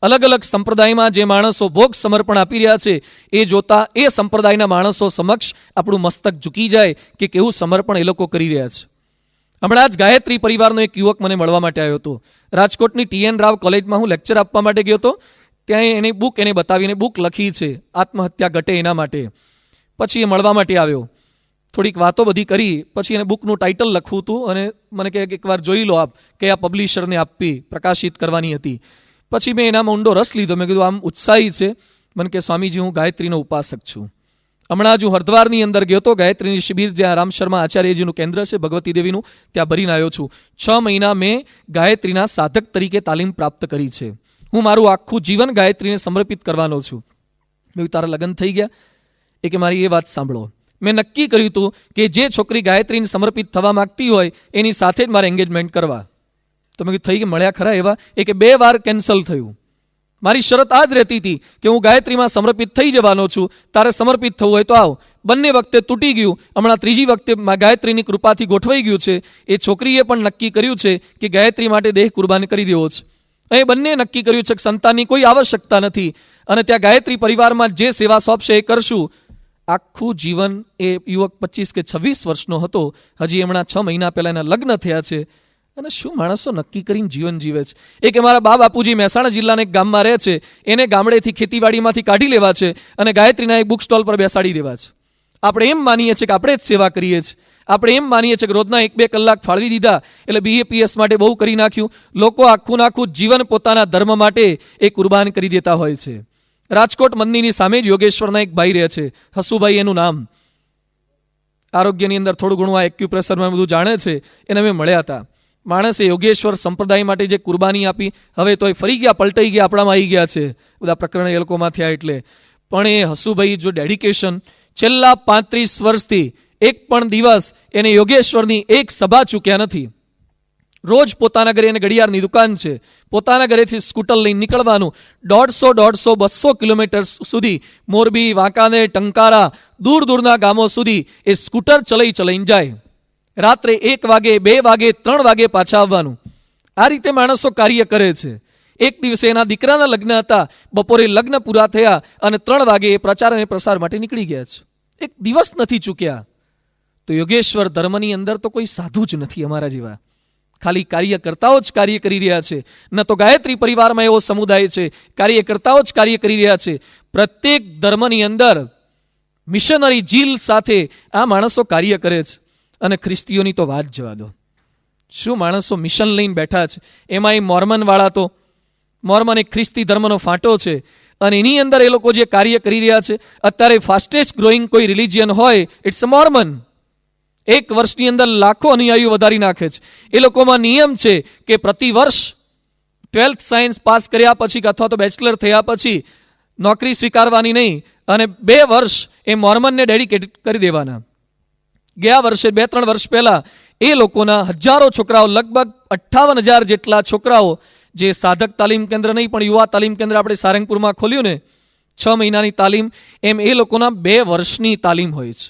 અલગ અલગ સંપ્રદાયમાં જે માણસો ભોગ સમર્પણ આપી રહ્યા છે એ જોતા એ સંપ્રદાયના માણસો સમક્ષ આપણું મસ્તક ઝૂકી જાય કે કેવું સમર્પણ એ લોકો કરી રહ્યા છે. હમણાં જ ગાયત્રી પરિવારનો એક યુવક મને મળવા માટે આવ્યો હતો. રાજકોટની TN રાવ કોલેજમાં હું લેક્ચર આપવા માટે ગયો હતો. ત્યાં એને બતાવીને બુક લખી છે, આત્મહત્યા ઘટે એના માટે. પછી એ મળવા માટે આવ્યો, થોડીક વાતો બધી કરી, પછી એને બુકનું ટાઇટલ લખવું હતું અને મને કહે કે એકવાર જોઈ લો આપ, કે આ પબ્લિશરને આપવી, પ્રકાશિત કરવાની હતી. પછી મેં એનામાં ઊંડો રસ લીધો. મેં કીધું આમ ઉત્સાહી છે. મને કે સ્વામીજી હું ગાયત્રીનો ઉપાસક છું. હમણાં જ હું હરિદ્વારની અંદર ગયો હતો, ગાયત્રીની શિબિર જ્યાં રામ શર્મા આચાર્યજીનું કેન્દ્ર છે, ભગવતી દેવીનું, ત્યાં ભરીને આવ્યો છું. 6 મહિના મેં ગાયત્રીના સાધક તરીકે તાલીમ પ્રાપ્ત કરી છે. હું મારું આખું જીવન ગાયત્રીને સમર્પિત કરવાનો છું. મેં તારા લગ્ન થઈ ગયા? એ કે મારી એ વાત સાંભળો, મેં નક્કી કર્યું હતું કે જે છોકરી ગાયત્રીને સમર્પિત થવા માંગતી હોય એની સાથે જ મારે એંગેજમેન્ટ કરવા. તો મેં થઈ ગયા મળ્યા ખરા એવા? એ કે 2 વાર કેન્સલ થયું. મારી શરત આ જ રહેતી હતી કે હું ગાયત્રીમાં સમર્પિત થઈ જવાનો છું, તારે સમર્પિત થવું હોય તો આવ. બંને વખતે તૂટી ગયું. હમણાં 3જી વખતે ગાયત્રીની કૃપાથી ગોઠવાઈ ગયું છે. એ છોકરીએ પણ નક્કી કર્યું છે કે ગાયત્રી માટે દેહ કુરબાન કરી દેવો છે. એ બંને નક્કી કર્યું છે કે સંતાનની કોઈ આવશ્યકતા નથી અને ત્યાં ગાયત્રી પરિવારમાં જે સેવા સોંપશે એ કરશું. આખું જીવન એ યુવક 25 કે 26 વર્ષનો હતો. હજી હમણાં 6 મહિના પહેલા એના લગ્ન થયા છે. અને શું માણસો નક્કી કરીને જીવન જીવે છે. એ કે મારા બાપુજી મહેસાણા જિલ્લાના એક ગામમાં રહે છે, એને ગામડેથી ખેતીવાડીમાંથી કાઢી લેવા છે અને ગાયત્રીના એક બુક સ્ટોલ પર બેસાડી દેવા છે. આપણે એમ માનીએ છીએ કે આપણે જ સેવા કરીએ છીએ. આપણે એમ માનીએ છીએ કે રોજના 1-2 કલાક ફાળવી દીધા એટલે BAPS માટે બહુ કરી નાખ્યું. લોકો આખું જીવન પોતાના ધર્મ માટે એ કુરબાન કરી દેતા હોય છે. રાજકોટ મંદિરની સામે જ યોગેશ્વરના એક ભાઈ રહે છે, હસુભાઈ એનું નામ. આરોગ્યની અંદર થોડું ઘણું આ એક્યુપ્રેશરમાં બધું જાણે છે. એને અમે મળ્યા હતા. માણસે યોગેશ્વર સંપ્રદાય માટે જે કુરબાની આપી, હવે તો એ ફરી ગયા, પલટાઈ ગયા, આપણામાં આવી ગયા છે બધા પ્રકરણ એ લોકોમાં થયા. એટલે પણ એ હસુભાઈ જો ડેડિકેશન છેલ્લા 35 વર્ષથી એક પણ દિવસ એને યોગેશ્વરની એક સભા ચૂક્યા નથી. રોજ પોતાના ઘરે એને ઘડિયાળની દુકાન છે, પોતાના ઘરેથી સ્કૂટર લઈને નીકળવાનું, 150-200 કિલોમીટર સુધી મોરબી, વાંકાનેર, ટંકારા, દૂર દૂરના ગામો સુધી એ સ્કૂટર ચલાઈને જાય. રાત્રે 1 વાગે, 2 વાગે, 3 વાગે પાછા આવવાનું. આ રીતે માણસો કાર્ય કરે છે. એક દિવસે એના દીકરાના લગ્ન હતા, બપોરે લગ્ન પૂરા થયા અને 3 વાગે એ પ્રચાર અને પ્રસાર માટે નીકળી ગયા છે. એક દિવસ નથી ચૂક્યા. તો યોગેશ્વર ધર્મની અંદર તો કોઈ સાધુ જ નથી અમારા જેવા. ખાલી કાર્યકર્તાઓ જ કાર્ય કરી રહ્યા છે. ન તો ગાયત્રી પરિવારમાં એવો સમુદાય છે, કાર્યકર્તાઓ જ કાર્ય કરી રહ્યા છે. પ્રત્યેક ધર્મની અંદર મિશનરી ઝીલ સાથે આ માણસો કાર્ય કરે છે. અને ખ્રિસ્તીઓની તો વાત જવા દો. શું માણસો મિશન લઈને બેઠા છે. એમાં એ મોર્મન વાળા તો, મોર્મન એક ખ્રિસ્તી ધર્મનો ફાંટો છે અને એની અંદર એ લોકો જે કાર્ય કરી રહ્યા છે, અત્યારે ફાસ્ટેસ્ટ ગ્રોઈંગ કોઈ રિલિજિયન હોય, ઇટ્સ અ મોર્મન. 1 વર્ષની અંદર લાખો અનુયાયીઓ વધારી નાખે છે. એ લોકોમાં નિયમ છે કે પ્રતિ વર્ષ 12th સાયન્સ પાસ કર્યા પછી અથવા તો બેચલર થયા પછી નોકરી સ્વીકારવાની નહીં અને 2 વર્ષ એ મોર્મનને ડેડિકેટ કરી દેવાના. ગયા વર્ષે 2-3 વર્ષ પહેલા એ લોકોના હજારો છોકરાઓ, લગભગ 58,000 જેટલા છોકરાઓ, જે સાધક તાલીમ કેન્દ્ર નહીં પણ યુવા તાલીમ કેન્દ્ર આપણે સારંગપુરમાં ખોલ્યું ને, 6 મહિનાની તાલીમ, એમ એ લોકોના 2 વર્ષની તાલીમ હોય છે.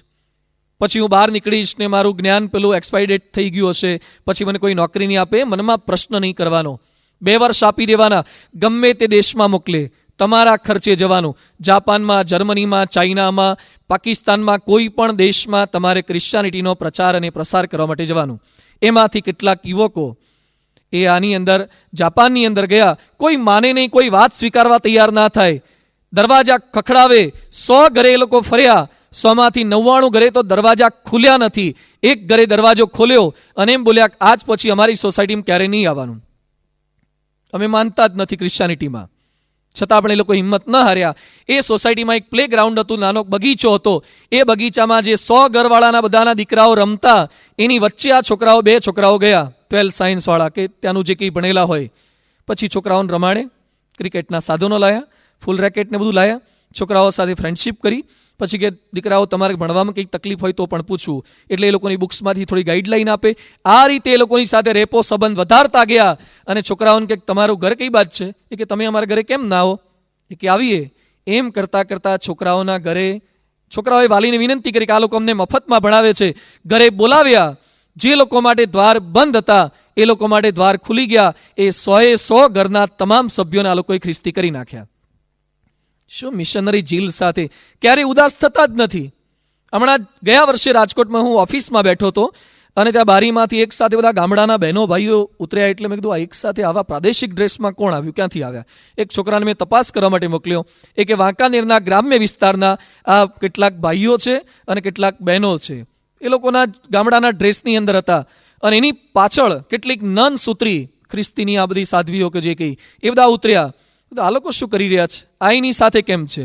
પછી હું બહાર નીકળીશ ને મારું જ્ઞાન પેલું એક્સપાયર ડેટ થઈ ગયું હશે, પછી મને કોઈ નોકરી નહીં આપે, મનમાં પ્રશ્ન નહીં કરવાનો. 2 વર્ષ આપી દેવાના. ગમે તે દેશમાં મોકલે, તમારા ખર્ચે જવાનું. જાપાનમાં, જર્મનીમાં, ચાઇનામાં, પાકિસ્તાનમાં, કોઈ પણ દેશમાં તમારે ક્રિશ્ચિયાનિટીનો પ્રચાર અને પ્રસાર કરવા માટે જવાનું. એમાંથી કેટલાક યુવકો એ આની અંદર જાપાનની અંદર ગયા. કોઈ માને નહીં, કોઈ વાત સ્વીકારવા તૈયાર ના થાય. દરવાજા ખખડાવે. 100 ઘરે એ લોકો ફર્યા, 100માંથી 99 ઘરે તો દરવાજા ખુલ્યા નથી. એક ઘરે દરવાજો ખોલ્યો અને એમ બોલ્યા, આજ પછી અમારી સોસાયટીમાં ક્યારે નહીં આવવાનું. અમે માનતા જ નથી ક્રિશ્ચિયાનિટીમાં. છતાં આપણે એ લોકો હિંમત ન હાર્યા. એ સોસાયટીમાં એક પ્લે ગ્રાઉન્ડ હતું, નાનો બગીચો હતો. એ બગીચામાં જે 100 ઘરવાળાના બધાના દીકરાઓ રમતા, એની વચ્ચે આ છોકરાઓ, 2 છોકરાઓ ગયા, 12th સાયન્સ વાળા કે ત્યાંનું જે કંઈ ભણેલા હોય. પછી છોકરાઓને રમાડે, ક્રિકેટના સાધનો લાયા, ફૂલ રેકેટ ને બધું લાયા, છોકરાઓ સાથે ફ્રેન્ડશીપ કરી. પછી કે દીકરાઓ તમારે ભણવામાં કંઈક તકલીફ હોય તો પણ પૂછવું, એટલે એ લોકોની બુક્સમાંથી થોડી ગાઈડલાઈન આપે. આ રીતે એ લોકોની સાથે રેપો સંબંધ વધારતા ગયા. અને છોકરાઓને કે તમારું ઘર કઈ બાજુ છે? એ કે તમે અમારા ઘરે કેમ ના આવો? એ કે આવીએ. એમ કરતાં કરતાં છોકરાઓના ઘરે, છોકરાઓએ વાલીને વિનંતી કરી કે આ લોકો અમને મફતમાં ભણાવે છે, ઘરે બોલાવ્યા. જે લોકો માટે દ્વાર બંધ હતા એ લોકો માટે દ્વાર ખુલી ગયા. એ 100 ઘરના તમામ સભ્યોને આ લોકોએ ખ્રિસ્તી કરી નાખ્યા. શું મિશનરી ઝીલ સાથે ક્યારેય ઉદાસ થતા જ નથી. હમણાં ગયા વર્ષે રાજકોટમાં હું ઓફિસમાં બેઠો હતો અને ત્યાં બારીમાંથી એક સાથે બધા ગામડાના બહેનો ભાઈઓ ઉતર્યા. એટલે મેં કીધું આ એક સાથે આવા પ્રાદેશિક ડ્રેસમાં કોણ આવ્યું, ક્યાંથી આવ્યા? એક છોકરાને મેં તપાસ કરવા માટે મોકલ્યો. એ કે વાંકાનેરના ગ્રામ્ય વિસ્તારના આ કેટલાક ભાઈઓ છે અને કેટલાક બહેનો છે. એ લોકોના ગામડાના ડ્રેસની અંદર હતા અને એની પાછળ કેટલીક નન સૂત્રી ખ્રિસ્તીની આ બધી સાધ્વીઓ કે જે કંઈ એ બધા ઉતર્યા. આ લોકો શું કરી રહ્યા છે? આ એની સાથે કેમ છે?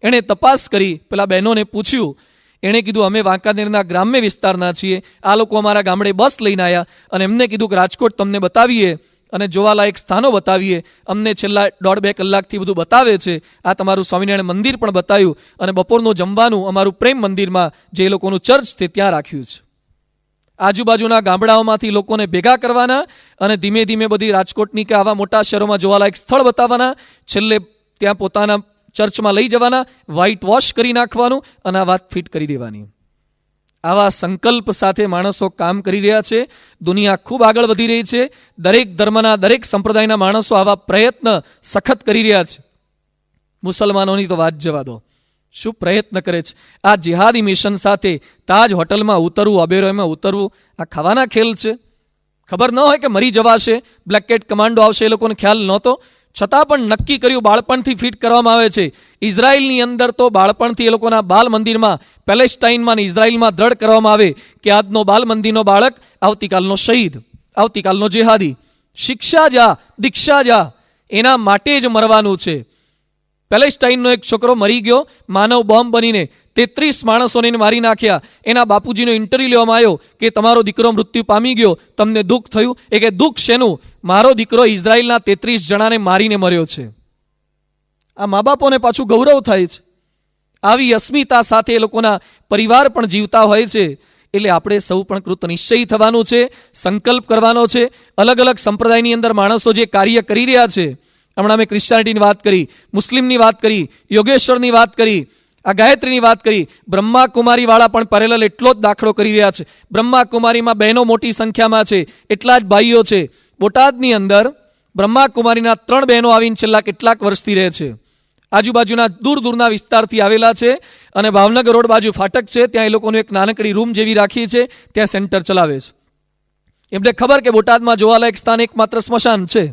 એણે તપાસ કરી, પેલા બહેનોને પૂછ્યું. એણે કીધું અમે વાંકાનેરના ગ્રામ્ય વિસ્તારના છીએ, આ લોકો અમારા ગામડે બસ લઈને આવ્યા અને એમને કીધું કે રાજકોટ તમને બતાવીએ અને જોવાલાયક સ્થાનો બતાવીએ. અમને છેલ્લા 1.5-2 કલાકથી બધું બતાવે છે. આ તમારું સ્વામિનારાયણ મંદિર પણ બતાવ્યું અને બપોરનું જમવાનું અમારું પ્રેમ મંદિરમાં જે એ લોકોનું ચર્ચ છે ત્યાં રાખ્યું છે. આજુબાજુના ગામડાઓમાંથી લોકોને ભેગા કરવાના અને ધીમે ધીમે બધી રાજકોટની કે આવા મોટા શહેરોમાં જોવાલાયક સ્થળ બતાવવાના. છેલ્લે ત્યાં પોતાના ચર્ચમાં લઈ જવાના, વ્હાઇટ વોશ કરી નાખવાનું અને આ વાત ફિટ કરી દેવાની. આવા સંકલ્પ સાથે માણસો કામ કરી રહ્યા છે. દુનિયા ખૂબ આગળ વધી રહી છે. દરેક ધર્મના, દરેક સંપ્રદાયના માણસો આવા પ્રયત્ન સખત કરી રહ્યા છે. મુસલમાનોની તો વાત જવા દો, શું પ્રયત્ન કરે છે. આ જિહાદી મિશન સાથે તાજ હોટલમાં ઉતરવું, અબેરોયમાં ઉતરવું, આ ખાવાના ખેલ છે. ખબર ન હોય કે મરી જવાશે, બ્લેક કેટ કમાન્ડો આવશે, એ લોકોને ખ્યાલ નહોતો. છતાં પણ નક્કી કર્યું, બાળપણથી ફિટ કરવામાં આવે છે. ઇઝરાયલની અંદર તો બાળપણથી એ લોકોના બાલ મંદિરમાં, પેલેસ્ટાઇનમાં અને ઇઝરાયલમાં દ્રઢ કરવામાં આવે કે આજનો બાલ મંદિરનો બાળક આવતીકાલનો શહીદ, આવતીકાલનો જેહાદી. શિક્ષા જા, દીક્ષા જા, એના માટે જ મરવાનું છે. પેલેસ્ટાઇનનો એક છોકરો મરી ગયો માનવ બોમ્બ બનીને, 33 માણસોને મારી નાખ્યા. એના બાપુજીનો ઇન્ટરવ્યુ લેવામાં આવ્યો કે તમારો દીકરો મૃત્યુ પામી ગયો, તમને દુઃખ થયું? એ કે દુઃખ શેનું, મારો દીકરો ઇઝરાયલના 33 જણાને મારીને મર્યો છે. આ મા બાપોને પાછું ગૌરવ થાય છે. આવી અસ્મિતા સાથે એ લોકોના પરિવાર પણ જીવતા હોય છે. એટલે આપણે સૌ પણ કૃત નિશ્ચયી થવાનું છે, સંકલ્પ કરવાનો છે. અલગ અલગ સંપ્રદાયની અંદર માણસો જે કાર્ય કરી રહ્યા છે, હમણાં મેં ક્રિશ્ચિયાનિટીની વાત કરી, મુસ્લિમની વાત કરી, યોગેશ્વરની વાત કરી, આ ગાયત્રીની વાત કરી, બ્રહ્માકુમારી વાળા પણ પેરેલલ એટલો જ દાખલો કરી રહ્યા છે. બ્રહ્માકુમારીમાં બહેનો મોટી સંખ્યામાં છે, એટલા જ ભાઈઓ છે. બોટાદની અંદર બ્રહ્માકુમારીના 3 બહેનો આવીને છેલ્લા કેટલાક વર્ષથી રહે છે. આજુબાજુના દૂર દૂરના વિસ્તારથી આવેલા છે અને ભાવનગર રોડ બાજુ ફાટક છે, ત્યાં એ લોકોનું એક નાનકડી રૂમ જેવી રાખી છે, ત્યાં સેન્ટર ચલાવે છે. એમને ખબર કે બોટાદમાં જોવાલાયક સ્થાન એકમાત્ર સ્મશાન છે,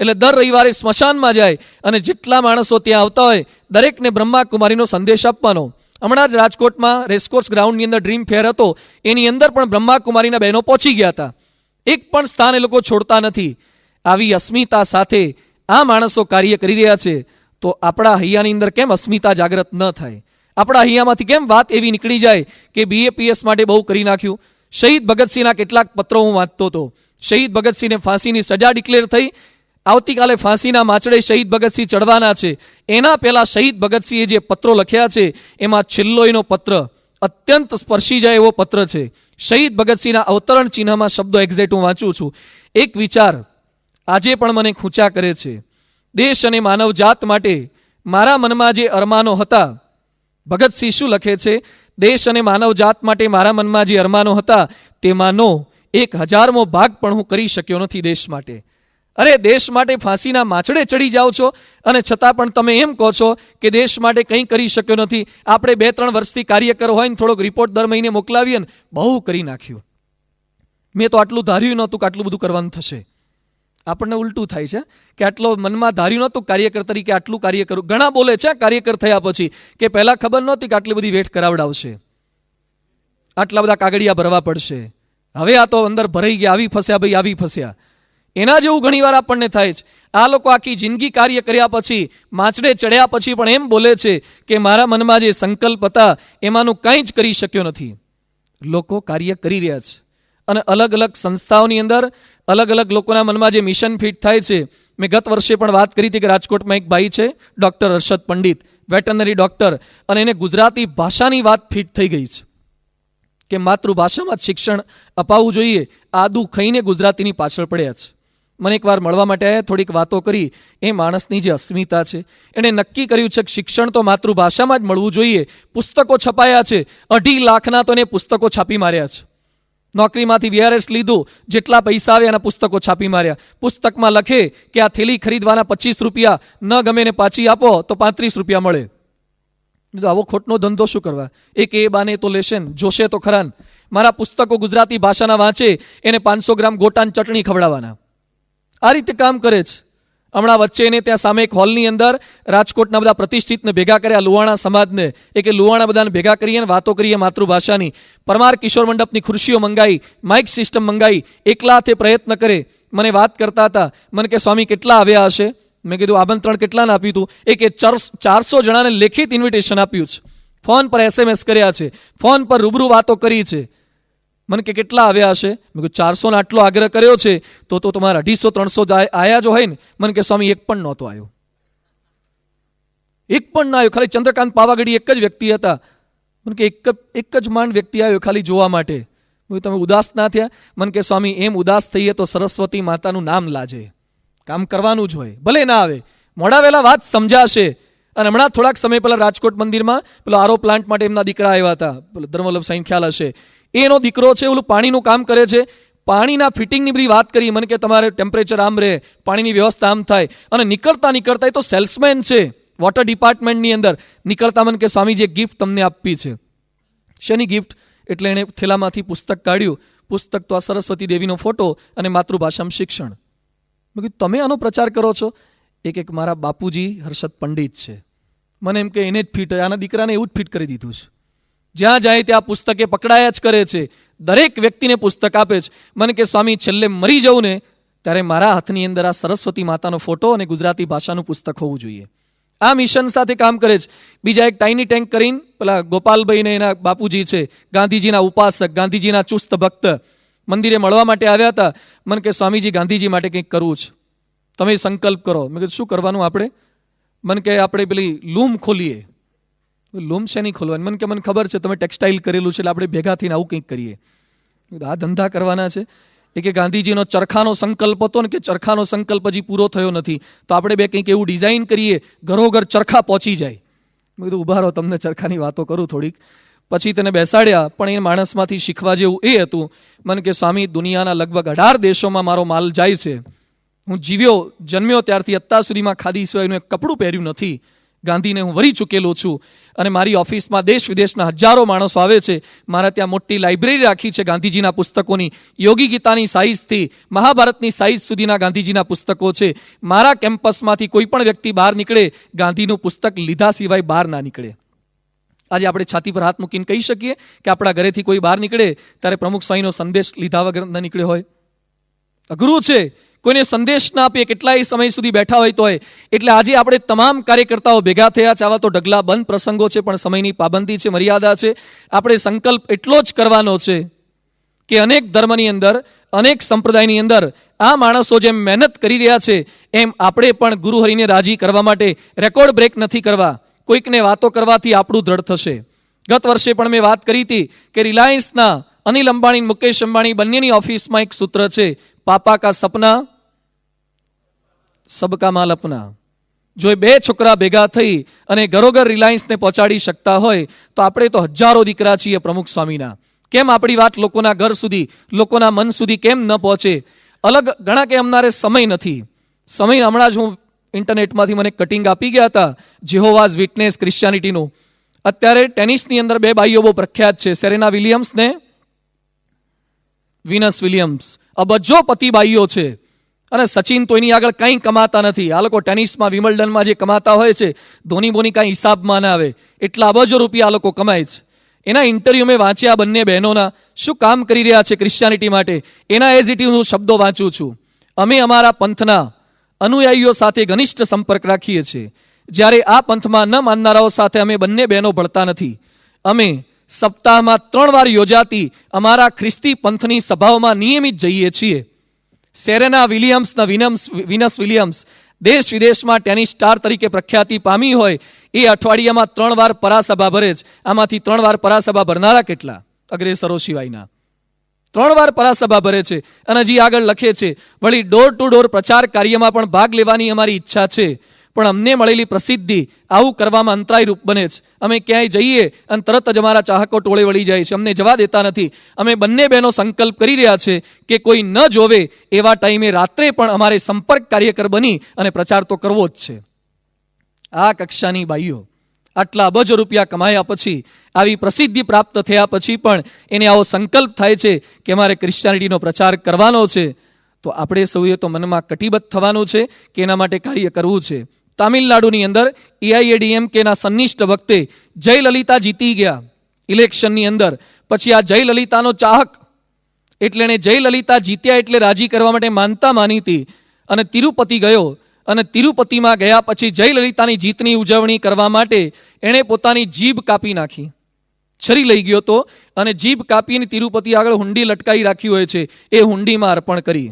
એટલે દર રવિવારે સ્મશાનમાં જાય અને જેટલા માણસો ત્યાં આવતા હોય દરેકને બ્રહ્માકુમારીનો સંદેશ આપવાનો. હમણાં જ રાજકોટમાં રેસકોર્સ ગ્રાઉન્ડની અંદર ડ્રીમ ફેર હતો, એની અંદર પણ બ્રહ્માકુમારીના બહેનો પહોંચી ગયા હતા. એક પણ સ્થાન એ લોકો છોડતા નથી. આવી અસ્મિતા સાથે આ માણસો કાર્ય કરી રહ્યા છે, તો આપણા હૈયાની અંદર કેમ અસ્મિતા જાગૃત ન થાય? આપણા હૈયામાંથી કેમ વાત એવી નીકળી જાય કે BAPS માટે બહુ કરી નાખ્યું? શહીદ ભગતસિંહના કેટલાક પત્રો હું વાંચતો હતો. શહીદ ભગતસિંહને ફાંસીની સજા ડિક્લેર થઈ, આવતીકાલે ફાંસીના માચડે શહીદ ભગતસિંહ ચડવાના છે. એના પહેલા શહીદ ભગતસિંહે જે પત્રો લખ્યા છે, એમાં છેલ્લો એનો પત્ર અત્યંત સ્પર્શી જાય એવો પત્ર છે. શહીદ ભગતસિંહના અવતરણ ચિહ્નમાં શબ્દો એક્ઝેક્ટ હું વાંચું છું. એક વિચાર આજે પણ મને ખૂંચા કરે છે. દેશ અને માનવ જાત માટે મારા મનમાં જે અરમાનો હતા, ભગતસિંહ શું લખે છે? દેશ અને માનવ જાત માટે મારા મનમાં જે અરમાનો હતા, તેમાંનો 1000મો ભાગ પણ હું કરી શક્યો નથી દેશ માટે. અરે, દેશ માટે ફાંસીના માચડે ચડી જાઓ છો અને છતાં પણ તમે એમ કહો છો કે દેશ માટે કંઈ કરી શક્યો નથી. આપણે 2-3 વર્ષથી કાર્ય કરો હોય ને થોડોક રિપોર્ટ દર મહિને મોકલાવીએ ને, બહુ કરી નાખ્યું. મેં તો આટલું ધાર્યું નહોતું કે આટલું બધું કરવાનું થશે. આપણને ઉલટું થાય છે કે આટલો મનમાં ધાર્યું નહોતું કાર્યકર તરીકે આટલું કાર્ય કરું. ઘણા બોલે છે કાર્યકર થયા પછી કે પહેલા ખબર નહોતી કે આટલી બધી વેઠ કરાવડાવશે, આટલા બધા કાગળિયા ભરવા પડશે, હવે આ તો અંદર ભરાઈ ગયા, આવી ફસ્યા ભાઈ, આવી ફસ્યા. એના જેવું ઘણીવાર આપણને થાય છે. આ લોકો આખી જિંદગી કાર્ય કર્યા પછી, માચડે ચડ્યા પછી પણ એમ બોલે છે કે મારા મનમાં જે સંકલ્પ હતા એમાંનું કંઈ જ કરી શક્યો નથી. લોકો કાર્ય કરી રહ્યા છે અને અલગ અલગ સંસ્થાઓની અંદર અલગ અલગ લોકોના મનમાં જે મિશન ફિટ થાય છે. મેં ગત વર્ષે પણ વાત કરી હતી કે રાજકોટમાં એક ભાઈ છે, doctor Harshad Pandit, veterinary doctor, અને એને ગુજરાતી ભાષાની વાત ફિટ થઈ ગઈ છે કે માતૃભાષામાં જ શિક્ષણ અપાવવું જોઈએ. આદુ ખાઈને ગુજરાતીની પાછળ પડ્યા છે. મને એકવાર મળવા માટે આવ્યા, થોડીક વાતો કરી. એ માણસની જે અસ્મિતા છે, એણે નક્કી કર્યું છે કે શિક્ષણ તો માતૃભાષામાં જ મળવું જોઈએ. પુસ્તકો છપાયા છે, 2.5 લાખના તો એને પુસ્તકો છાપી માર્યા છે. નોકરીમાંથી VRS લીધું, જેટલા પૈસા આવે એના પુસ્તકો છાપી માર્યા. પુસ્તકમાં લખે કે આ થેલી ખરીદવાના 25 રૂપિયા, ન ગમે ને પાછી આપો તો 35 રૂપિયા મળે. આવો ખોટનો ધંધો શું કરવા? એક એ બાને તો લેશે ને, જોશે તો ખરા. મારા પુસ્તકો ગુજરાતી ભાષાના વાંચે, એને 500 ગ્રામ ગોટાની ચટણી ખવડાવવાના. આ રીતે કામ કરે છે. હમણાં વચ્ચે એને ત્યાં સામે એક હોલની અંદર રાજકોટના બધા પ્રતિષ્ઠિતને ભેગા કર્યા, લુવાણા સમાજને. એ કે લુવાણા બધાને ભેગા કરીએ ને વાતો કરીએ માતૃભાષાની. પરમાર કિશોર મંડપની ખુરશીઓ મંગાઈ, માઇક સિસ્ટમ મંગાઈ, એકલા હાથે પ્રયત્ન કરે. મને વાત કરતા હતા, મને કે સ્વામી કેટલા આવ્યા હશે? મેં કીધું આમંત્રણ કેટલાને આપ્યું હતું? એ કે 400 જણાને લેખિત ઇન્વિટેશન આપ્યું છે, ફોન પર SMS કર્યા છે, ફોન પર રૂબરૂ વાતો કરી છે. મને કે કેટલા આવ્યા હશે? મેં કીધું 400 નો આટલો આગ્રહ કર્યો છે તો તમારા 250-300 આયા જો હોય ને. મને કે સ્વામી એક પણ નહોતો આવ્યો, એક પણ ના આવ્યો. ખાલી ચંદ્રકાંત પાવાગઢી એક જ વ્યક્તિ હતા. મને કે એક જ માંડ વ્યક્તિ આવ્યો ખાલી જોવા માટે. તમે ઉદાસ ના થયા? મને કે સ્વામી એમ ઉદાસ થઈએ તો સરસ્વતી માતાનું નામ લાજે, કામ કરવાનું જ હોય, ભલે ના આવે, મોડા વહેલા વાત સમજાશે. અને હમણાં થોડાક સમય પહેલા રાજકોટ મંદિરમાં પેલો આરો પ્લાન્ટ માટે એમના દીકરા આવ્યા હતા, પેલો ધર્મવલ્લભ સાંઈ ખ્યાલ હશે, એનો દીકરો છે, ઓલું પાણીનું કામ કરે છે. પાણીના ફિટિંગની બધી વાત કરી. મને કે તમારે ટેમ્પરેચર આમ રહે, પાણીની વ્યવસ્થા આમ થાય. અને નીકળતા એ તો સેલ્સમેન છે વોટર ડિપાર્ટમેન્ટની અંદર. નીકળતા મને કે સ્વામી જે ગિફ્ટ તમને આપવી છે. શેની ગિફ્ટ? એટલે એણે થેલામાંથી પુસ્તક કાઢ્યું. પુસ્તક તો આ સરસ્વતી દેવીનો ફોટો અને માતૃભાષામાં શિક્ષણ. મેં કીધું તમે આનો પ્રચાર કરો છો? એક મારા બાપુજી હર્ષદ પંડિત છે. મને એમ કે એને જ ફિટ, આના દીકરાને એવું જ ફિટ કરી દીધું છે. જ્યાં જાય ત્યાં પુસ્તકે પકડાયા જ કરે છે, દરેક વ્યક્તિને પુસ્તક આપે છે. મને કે સ્વામી છેલ્લે મરી જવું ને ત્યારે મારા હાથની અંદર આ સરસ્વતી માતાનો ફોટો અને ગુજરાતી ભાષાનું પુસ્તક હોવું જોઈએ. આ મિશન સાથે કામ કરે છે. બીજા એક ટાઈની ટેન્ક કરીને પેલા ગોપાલભાઈ ને એના બાપુજી છે, ગાંધીજીના ઉપાસક, ગાંધીજીના ચુસ્ત ભક્ત, મંદિરે મળવા માટે આવ્યા હતા. મને કે સ્વામીજી ગાંધીજી માટે કંઈક કરવું છે, તમે સંકલ્પ કરો. મેં કીધું શું કરવાનું આપણે? મને કે આપણે પેલી લૂમ ખોલીએ. લૂમ શેની ખોલવાની? મને ખબર છે તમે ટેક્સટાઇલ કરેલું છે એટલે આપણે ભેગા થઈને આવું કંઈક કરીએ. આ ધંધા કરવાના છે. એ કે ગાંધીજીનો ચરખાનો સંકલ્પ હતો ને કે ચરખાનો સંકલ્પ હજી પૂરો થયો નથી, તો આપણે બે કંઈક એવું ડિઝાઇન કરીએ ઘરોઘર ચરખા પહોંચી જાય. મેં કીધું ઉભા રહો, તમને ચરખાની વાતો કરું થોડીક. પછી તેને બેસાડ્યા, પણ એ માણસમાંથી શીખવા જેવું એ હતું. મને કે સ્વામી, દુનિયાના લગભગ 18 દેશોમાં મારો માલ જાય છે. હું જન્મ્યો ત્યારથી અત્યાર સુધીમાં ખાદી સિવાયનું એક કપડું પહેર્યું નથી. ગાંધીને હું વરી ચૂકેલો છું અને મારી ઓફિસમાં દેશ વિદેશના હજારો માણસો આવે છે. મારા ત્યાં મોટી લાઇબ્રેરી રાખી છે ગાંધીજીના પુસ્તકોની. યોગી ગીતાની સાઇઝથી મહાભારતની સાઇઝ સુધીના ગાંધીજીના પુસ્તકો છે. મારા કેમ્પસમાંથી કોઈ પણ વ્યક્તિ બહાર નીકળે, ગાંધીનું પુસ્તક લીધા સિવાય બહાર ના નીકળે. આજે આપણે છાતી પર હાથ મૂકીને કહી શકીએ કે આપણા ઘરેથી કોઈ બહાર નીકળે ત્યારે પ્રમુખ સ્વામીનો સંદેશ લીધા વગર ન નીકળ્યો હોય? અઘરું છે. કોઈને સંદેશ ના આપીએ, કેટલાય સમય સુધી બેઠા હોય તોય. એટલે આજે આપણે તમામ કાર્યકર્તાઓ ભેગા થયા છે. આવા તો ઢગલા બંધ પ્રસંગો છે, પણ સમયની પાબંદી છે, મર્યાદા છે. આપણે સંકલ્પ એટલો જ કરવાનો છે કે અનેક ધર્મની અંદર, અનેક સંપ્રદાયની અંદર આ માણસો જેમ મહેનત કરી રહ્યા છે, એમ આપણે પણ ગુરુહરિને રાજી કરવા માટે રેકોર્ડ બ્રેક નથી કરવા. કોઈકને વાતો કરવાથી આપણું દ્રઢ થશે. ગત વર્ષે પણ મેં વાત કરી હતી કે રિલાયન્સના અનિલ અંબાણી, મુકેશ અંબાણી બંનેની ઓફિસમાં એક સૂત્ર છે, પાપા કા સપના સબકા માલ અપના. જો એ બે છોકરા ભેગા થઈ અને ઘરોઘર રિલાયન્સને પહોંચાડી શકતા હોય તો આપણે તો હજારો દીકરા છીએ પ્રમુખ સ્વામીના. કેમ આપણી વાત લોકોના ઘર સુધી, લોકોના મન સુધી કેમ ન પહોંચે? અલગ ઘણા કે અમનારે સમય નથી. સમય હમણાં જ હું ઇન્ટરનેટમાંથી મને કટિંગ આપી ગયા હતા જેહોવાઝ વિટનેસ ક્રિશ્ચિયાનિટીનું. અત્યારે ટેનિસની અંદર 2 બાઈઓ બહુ પ્રખ્યાત છે, સેરેના વિલિયમ્સ ને વિનસ વિલિયમ્સ. અબજો પતિ બાઈઓ છે અને સચિન તો એની આગળ કંઈ કમાતા નથી. આ લોકો ટેનિસમાં વિમલ્ડનમાં જે કમાતા હોય છે, ધોની બોની કાંઈ હિસાબમાં ના આવે, એટલા અબજો રૂપિયા આ લોકો કમાય છે. એના ઇન્ટરવ્યુ મેં વાંચ્યા બંને બહેનોના, શું કામ કરી રહ્યા છે ક્રિશ્ચિયાનિટી માટે. એના એઝ ઇટ ઇઝ હું શબ્દો વાંચું છું. અમે અમારા પંથના અનુયાયીઓ સાથે ઘનિષ્ઠ સંપર્ક રાખીએ છીએ. જ્યારે આ પંથમાં ન માનનારાઓ સાથે અમે બંને બહેનો ભળતા નથી. અમે સપ્તાહમાં 3 વાર યોજાતી અમારા ખ્રિસ્તી પંથની સભાઓમાં નિયમિત જઈએ છીએ. સેરેના વિલિયમ્સના વિનસ વિલિયમ્સ દેશ વિદેશમાં ટેનિસ સ્ટાર તરીકે પ્રખ્યાતિ પામી હોય, એ અઠવાડિયામાં 3 વાર પરાસભા ભરે છે. આમાંથી 3 વાર પરાસભા ભરનારા કેટલા? અગ્રેસરો સિવાયના 3 વાર પરાસભા ભરે છે. અને હજી આગળ લખે છે, વળી ડોર ટુ ડોર પ્રચાર કાર્યમાં પણ ભાગ લેવાની અમારી ઈચ્છા છે, પણ અમને મળેલી પ્રસિદ્ધિ આવું કરવામાં અંતરાયરૂપ બને છે. અમે ક્યાંય જઈએ અને તરત જ અમારા ચાહકો ટોળે વળી જાય છે, અમને જવા દેતા નથી. અમે બંને બહેનો સંકલ્પ કરી રહ્યા છે કે કોઈ ન જોવે એવા ટાઈમે રાત્રે પણ અમારે સંપર્ક કાર્યકર બની અને પ્રચાર તો કરવો જ છે. આ કક્ષાની બાઈઓ આટલા અબજો રૂપિયા કમાયા પછી, આવી પ્રસિદ્ધિ પ્રાપ્ત થયા પછી પણ એને આવો સંકલ્પ થાય છે કે અમારે ક્રિશ્ચિયાનિટીનો પ્રચાર કરવાનો છે. તો આપણે સૌએ તો મનમાં કટિબદ્ધ થવાનું છે કે એના માટે કાર્ય કરવું છે. તામિલનાડુની અંદર એઆઈએડીએમકેના સંનિષ્ઠ વખતે જયલલિતા જીતી ગયા ઇલેક્શનની અંદર. પછી આ જયલલિતાનો ચાહક, એટલે એને જયલલિતા જીત્યા એટલે રાજી કરવા માટે માનતા માની હતી અને તિરુપતિ ગયો. અને તિરુપતિમાં ગયા પછી જયલલિતાની જીતની ઉજવણી કરવા માટે એણે પોતાની જીભ કાપી નાખી. છરી લઈ ગયો તો અને જીભ કાપીને તિરુપતિ આગળ હુંડી લટકાઈ રાખી હોય છે, એ હુંડીમાં અર્પણ કરી.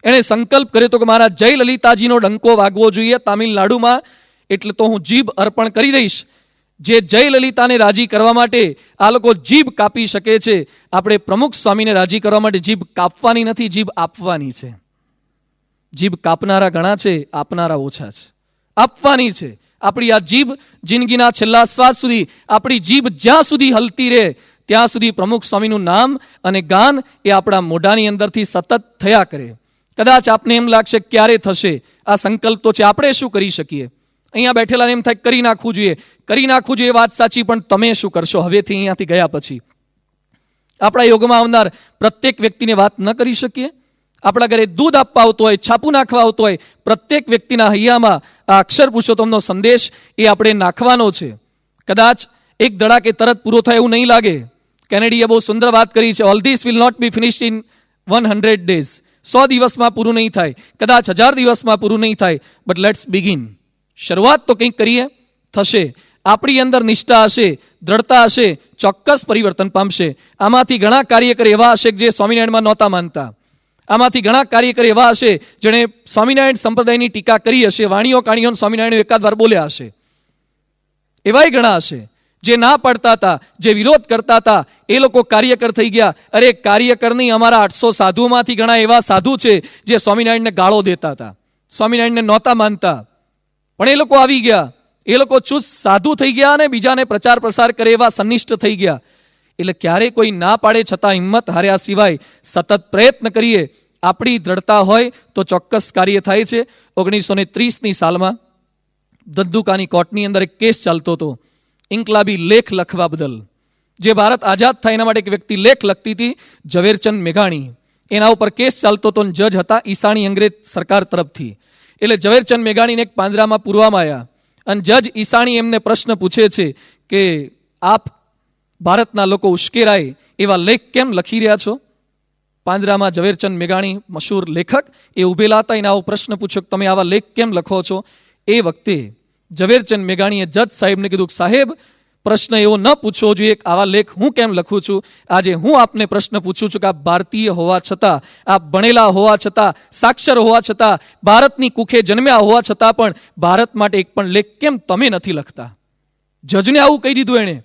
એણે સંકલ્પ કર્યો તો કે મારા જયલલિતાજીનો ડંકો વાગવો જોઈએ તામિલનાડુમાં, એટલે તો હું જીભ અર્પણ કરી દઈશ. જે જયલલિતાને રાજી કરવા માટે આ લોકો જીભ કાપી શકે છે, આપણે પ્રમુખ સ્વામીને રાજી કરવા માટે જીભ કાપવાની નથી, જીભ આપવાની છે. જીભ કાપનારા ઘણા છે, આપનારા ઓછા છે. આપવાની છે. આપણી આ જીભ જિંદગીના છેલ્લા શ્વાસ સુધી, આપણી જીભ જ્યાં સુધી હલતી રહે ત્યાં સુધી પ્રમુખ સ્વામીનું નામ અને ગાન એ આપણા મોઢાની અંદરથી સતત થયા કરે. કદાચ આપને એમ લાગશે ક્યારે થશે, આ સંકલ્પ તો છે, આપણે શું કરી શકીએ? અહીંયા બેઠેલાને એમ થાય કરી નાખવું જોઈએ, કરી નાખવું જોઈએ, વાત સાચી, પણ તમે શું કરશો હવેથી અહીંયાથી ગયા પછી? આપણા યોગમાં આવનાર પ્રત્યેક વ્યક્તિને વાત ન કરી શકીએ? આપણા ઘરે દૂધ આપવા આવતો હોય, છાપું નાખવા આવતો હોય, પ્રત્યેક વ્યક્તિના હૈયામાં આ અક્ષર પુરુષોત્તમનો સંદેશ એ આપણે નાખવાનો છે. કદાચ એક ધડાકે તરત પૂરો થાય એવું નહીં લાગે. કેનેડીએ બહુ સુંદર વાત કરી છે, all this will not be finished in 100 days. 100 દિવસમાં પૂરું નહીં થાય, કદાચ 1000 દિવસમાં પૂરું નહીં થાય, બટ લેટ્સ બિગિન. શરૂઆત તો કંઈક કરીએ, થશે. આપણી અંદર નિષ્ઠા હશે, દ્રઢતા હશે, ચોક્કસ પરિવર્તન પામશે. આમાંથી ઘણા કાર્યકર એવા હશે જે સ્વામિનારાયણમાં નહોતા માનતા. આમાંથી ઘણા કાર્યકર એવા હશે જેણે સ્વામિનારાયણ સંપ્રદાયની ટીકા કરી હશે, વાણીઓ કાણીઓ સ્વામિનારાયણ એકાદ વાર બોલ્યા હશે. એવાય ઘણા હશે જે ના પાડતા હતા, જે વિરોધ કરતા હતા, એ લોકો કાર્યકર થઈ ગયા. અરે કાર્યકર નહીં, અમારા 800 સાધુમાંથી ઘણા એવા સાધુ છે જે સ્વામિનારાયણને ગાળો દેતા હતા, સ્વામિનારાયણને નહોતા માનતા, પણ એ લોકો આવી ગયા. એ લોકો ચુસ્ત સાધુ થઈ ગયા અને બીજાને પ્રચાર પ્રસાર કરે એવા સંનિષ્ઠ થઈ ગયા. એટલે ક્યારે કોઈ ના પાડે છતાં હિંમત હાર્યા સિવાય સતત પ્રયત્ન કરીએ. આપણી દ્રઢતા હોય તો ચોક્કસ કાર્ય થાય છે. 1930ની સાલમાં ધંધુકાની કોર્ટની અંદર એક કેસ ચાલતો હતો ઇન્કલાબી લેખ લખવા બદલ. જે ભારત આઝાદ થાય એના માટે એક વ્યક્તિ લેખ લખતી હતી, ઝવેરચંદ મેઘાણી. એના ઉપર કેસ ચાલતો હતો. જજ હતા ઈસાણી અંગ્રેજ સરકાર તરફથી. એટલે ઝવેરચંદ મેઘાણીને એક પાંજરામાં પૂરવામાં આવ્યા અને જજ ઈસાણી એમને પ્રશ્ન પૂછે છે કે આપ ભારતના લોકો ઉશ્કેરાય એવા લેખ કેમ લખી રહ્યા છો? પાંજરામાં ઝવેરચંદ મેઘાણી મશહૂર લેખક એ ઉભેલા હતા. એને આવો પ્રશ્ન પૂછ્યો કે તમે આવા લેખ કેમ લખો છો? એ વખતે ઝવેરચંદ મેઘાણીએ જજ સાહેબને કીધું, સાહેબ પ્રશ્ન એવો ન પૂછવો જોઈએ આવા લેખ હું કેમ લખું છું. આજે હું આપને પ્રશ્ન પૂછું છું કે આપ ભારતીય હોવા છતાં, આપ ભણેલા હોવા છતાં, સાક્ષર હોવા છતાં, ભારતની કુખે જન્મ્યા હોવા છતાં પણ ભારત માટે એક પણ લેખ કેમ તમે નથી લખતા? જજને આવું કહી દીધું એણે.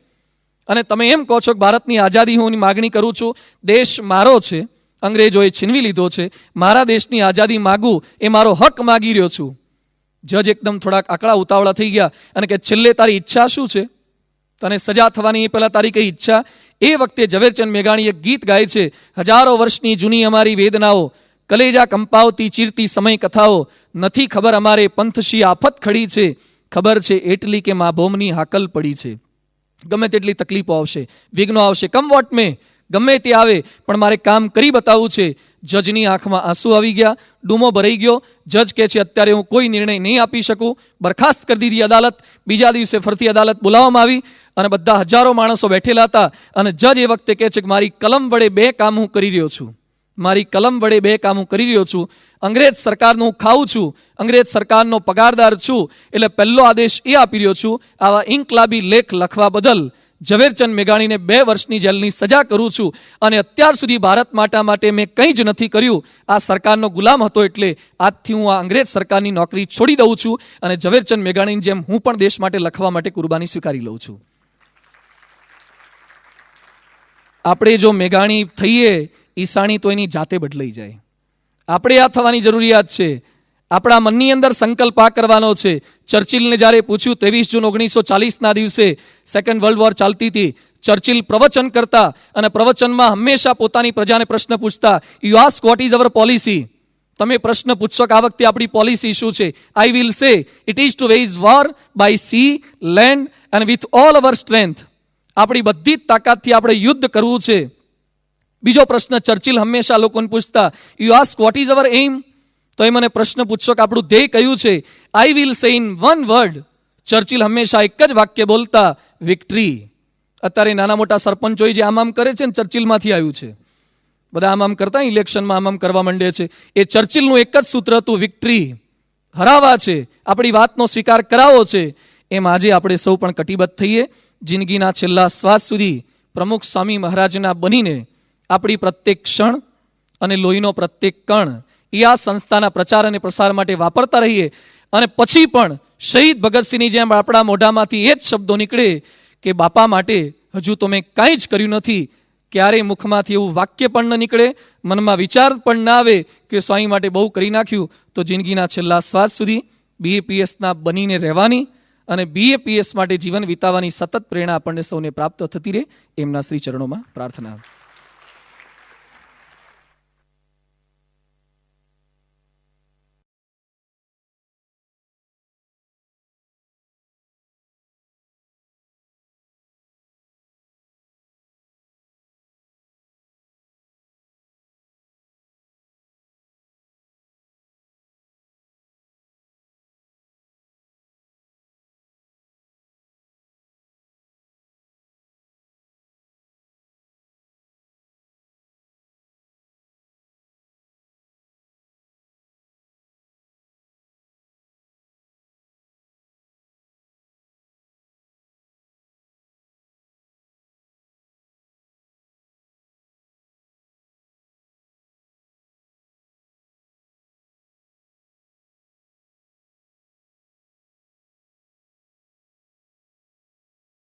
અને તમે એમ કહો છો કે ભારતની આઝાદી હું માગણી કરું છું, દેશ મારો છે, અંગ્રેજોએ છીનવી લીધો છે, મારા દેશની આઝાદી માગું એ મારો હક માગી રહ્યો છું. જજ એકદમ થોડાક આકડા ઉતાવળા થઈ ગયા અને કે છેલ્લે તારી ઈચ્છા શું છે? તને સજા થવાની એ પહેલા તારી કઈ ઈચ્છા? એ વખતે ઝવેરચંદ મેઘાણી એક ગીત ગાય છે, હજારો વર્ષની જૂની અમારી વેદનાઓ, કલેજા કંપાવતી ચીરતી સમય કથાઓ, નથી ખબર અમારે પંથશી આફત ખડી છે, ખબર છે એટલી કે મા ભૌમની હાકલ પડી છે. ગમે તેટલી તકલીફો આવશે, વિઘ્નો આવશે, કમ વોટ મેં, ગમે તે આવે પણ મારે કામ કરી બતાવવું છે. જજની આંખમાં આંસુ આવી ગયા, ડૂમો ભરાઈ ગયો. જજ કહે છે અત્યારે હું કોઈ નિર્ણય નહીં આપી શકું. બરખાસ્ત કરી દીધી અદાલત. બીજા દિવસે ફરતી અદાલત બોલાવવામાં આવી અને બધા હજારો માણસો બેઠેલા હતા. અને જજ એ વખતે કહે છે કે મારી કલમ વડે 2 કામ હું કરી રહ્યો છું, મારી કલમ વડે 2 કામ હું કરી રહ્યો છું. અંગ્રેજ સરકારનું હું ખાઉં છું, અંગ્રેજ સરકારનો પગારદાર છું. એટલે પહેલો આદેશ એ આપી રહ્યો છું, આવા ઇન્કલાબી લેખ લખવા બદલ ઝવેરચંદ મેઘાણીને 2 વર્ષની જેલની સજા કરું છું. અને અત્યાર સુધી ભારત માટે મેં કંઈ જ નથી કર્યું. આ સરકારનો ગુલામ હતો એટલે આજથી હું આ અંગ્રેજ સરકારની નોકરી છોડી દઉં છું અને ઝવેરચંદ મેઘાણીની જેમ હું પણ દેશ માટે લખવા માટે કુરબાની સ્વીકારી લઉં છું. આપણે જો મેઘાણી થઈએ, ઈસાણી તો એની જાતે બદલાઈ જાય. આપણે આ થવાની જરૂરિયાત છે. આપણા મનની અંદર સંકલ્પ આ કરવાનો છે. ચર્ચિલને જ્યારે પૂછ્યું 23 જૂન 1940ના દિવસે સેકન્ડ વર્લ્ડ વોર ચાલતી હતી, ચર્ચિલ પ્રવચન કરતા અને પ્રવચનમાં હંમેશા પોતાની પ્રજાને પ્રશ્ન પૂછતા, you ask what is our policy? તમે પ્રશ્ન પૂછશો કે આ વખતે આપણી પોલિસી શું છે? I will say it is to wage war by sea, land and with all our strength. આપણી બધી જ તાકાતથી આપણે યુદ્ધ કરવું છે. બીજો પ્રશ્ન ચર્ચિલ હંમેશા લોકોને પૂછતા, you ask what is our aim? તો એ મને પ્રશ્ન પૂછશો કે આપણું ધ્યેય કયું છે? આઈ વિલ સે ઇન વન વર્ડ. ચર્ચિલ હંમેશા એક જ વાક્ય બોલતા, વિક્ટરી. અત્યારે નાના મોટા સરપંચોએ જે આમ કરે છે ને, ચર્ચિલમાંથી આવ્યું છે. બધા આમ કરતા ઇલેક્શનમાં આમ કરવા માંડે છે. એ ચર્ચિલનું એક જ સૂત્ર હતું, વિક્ટરી. હરાવા છે, આપણી વાતનો સ્વીકાર કરાવો છે. એમ આજે આપણે સૌ પણ કટિબદ્ધ થઈએ. જિંદગીના છેલ્લા શ્વાસ સુધી પ્રમુખ સ્વામી મહારાજના બનીને આપણી પ્રત્યેક ક્ષણ અને લોહીનો પ્રત્યેક કણ એ આ સંસ્થાના પ્રચાર અને પ્રસાર માટે વાપરતા રહીએ. અને પછી પણ શહીદ ભગતસિંહની જેમ આપણા મોઢામાંથી એ જ શબ્દો નીકળે કે બાપા માટે હજુ તો મેં કાંઈ જ કર્યું નથી. ક્યારેય મુખમાંથી એવું વાક્ય પણ ન નીકળે, મનમાં વિચાર પણ ના આવે કે સ્વામી માટે બહુ કરી નાખ્યું. તો જિંદગીના છેલ્લા શ્વાસ સુધી BAPSના બનીને રહેવાની અને BAPS માટે જીવન વિતાવવાની સતત પ્રેરણા આપણને સૌને પ્રાપ્ત થતી રહે, એમના શ્રી ચરણોમાં પ્રાર્થના.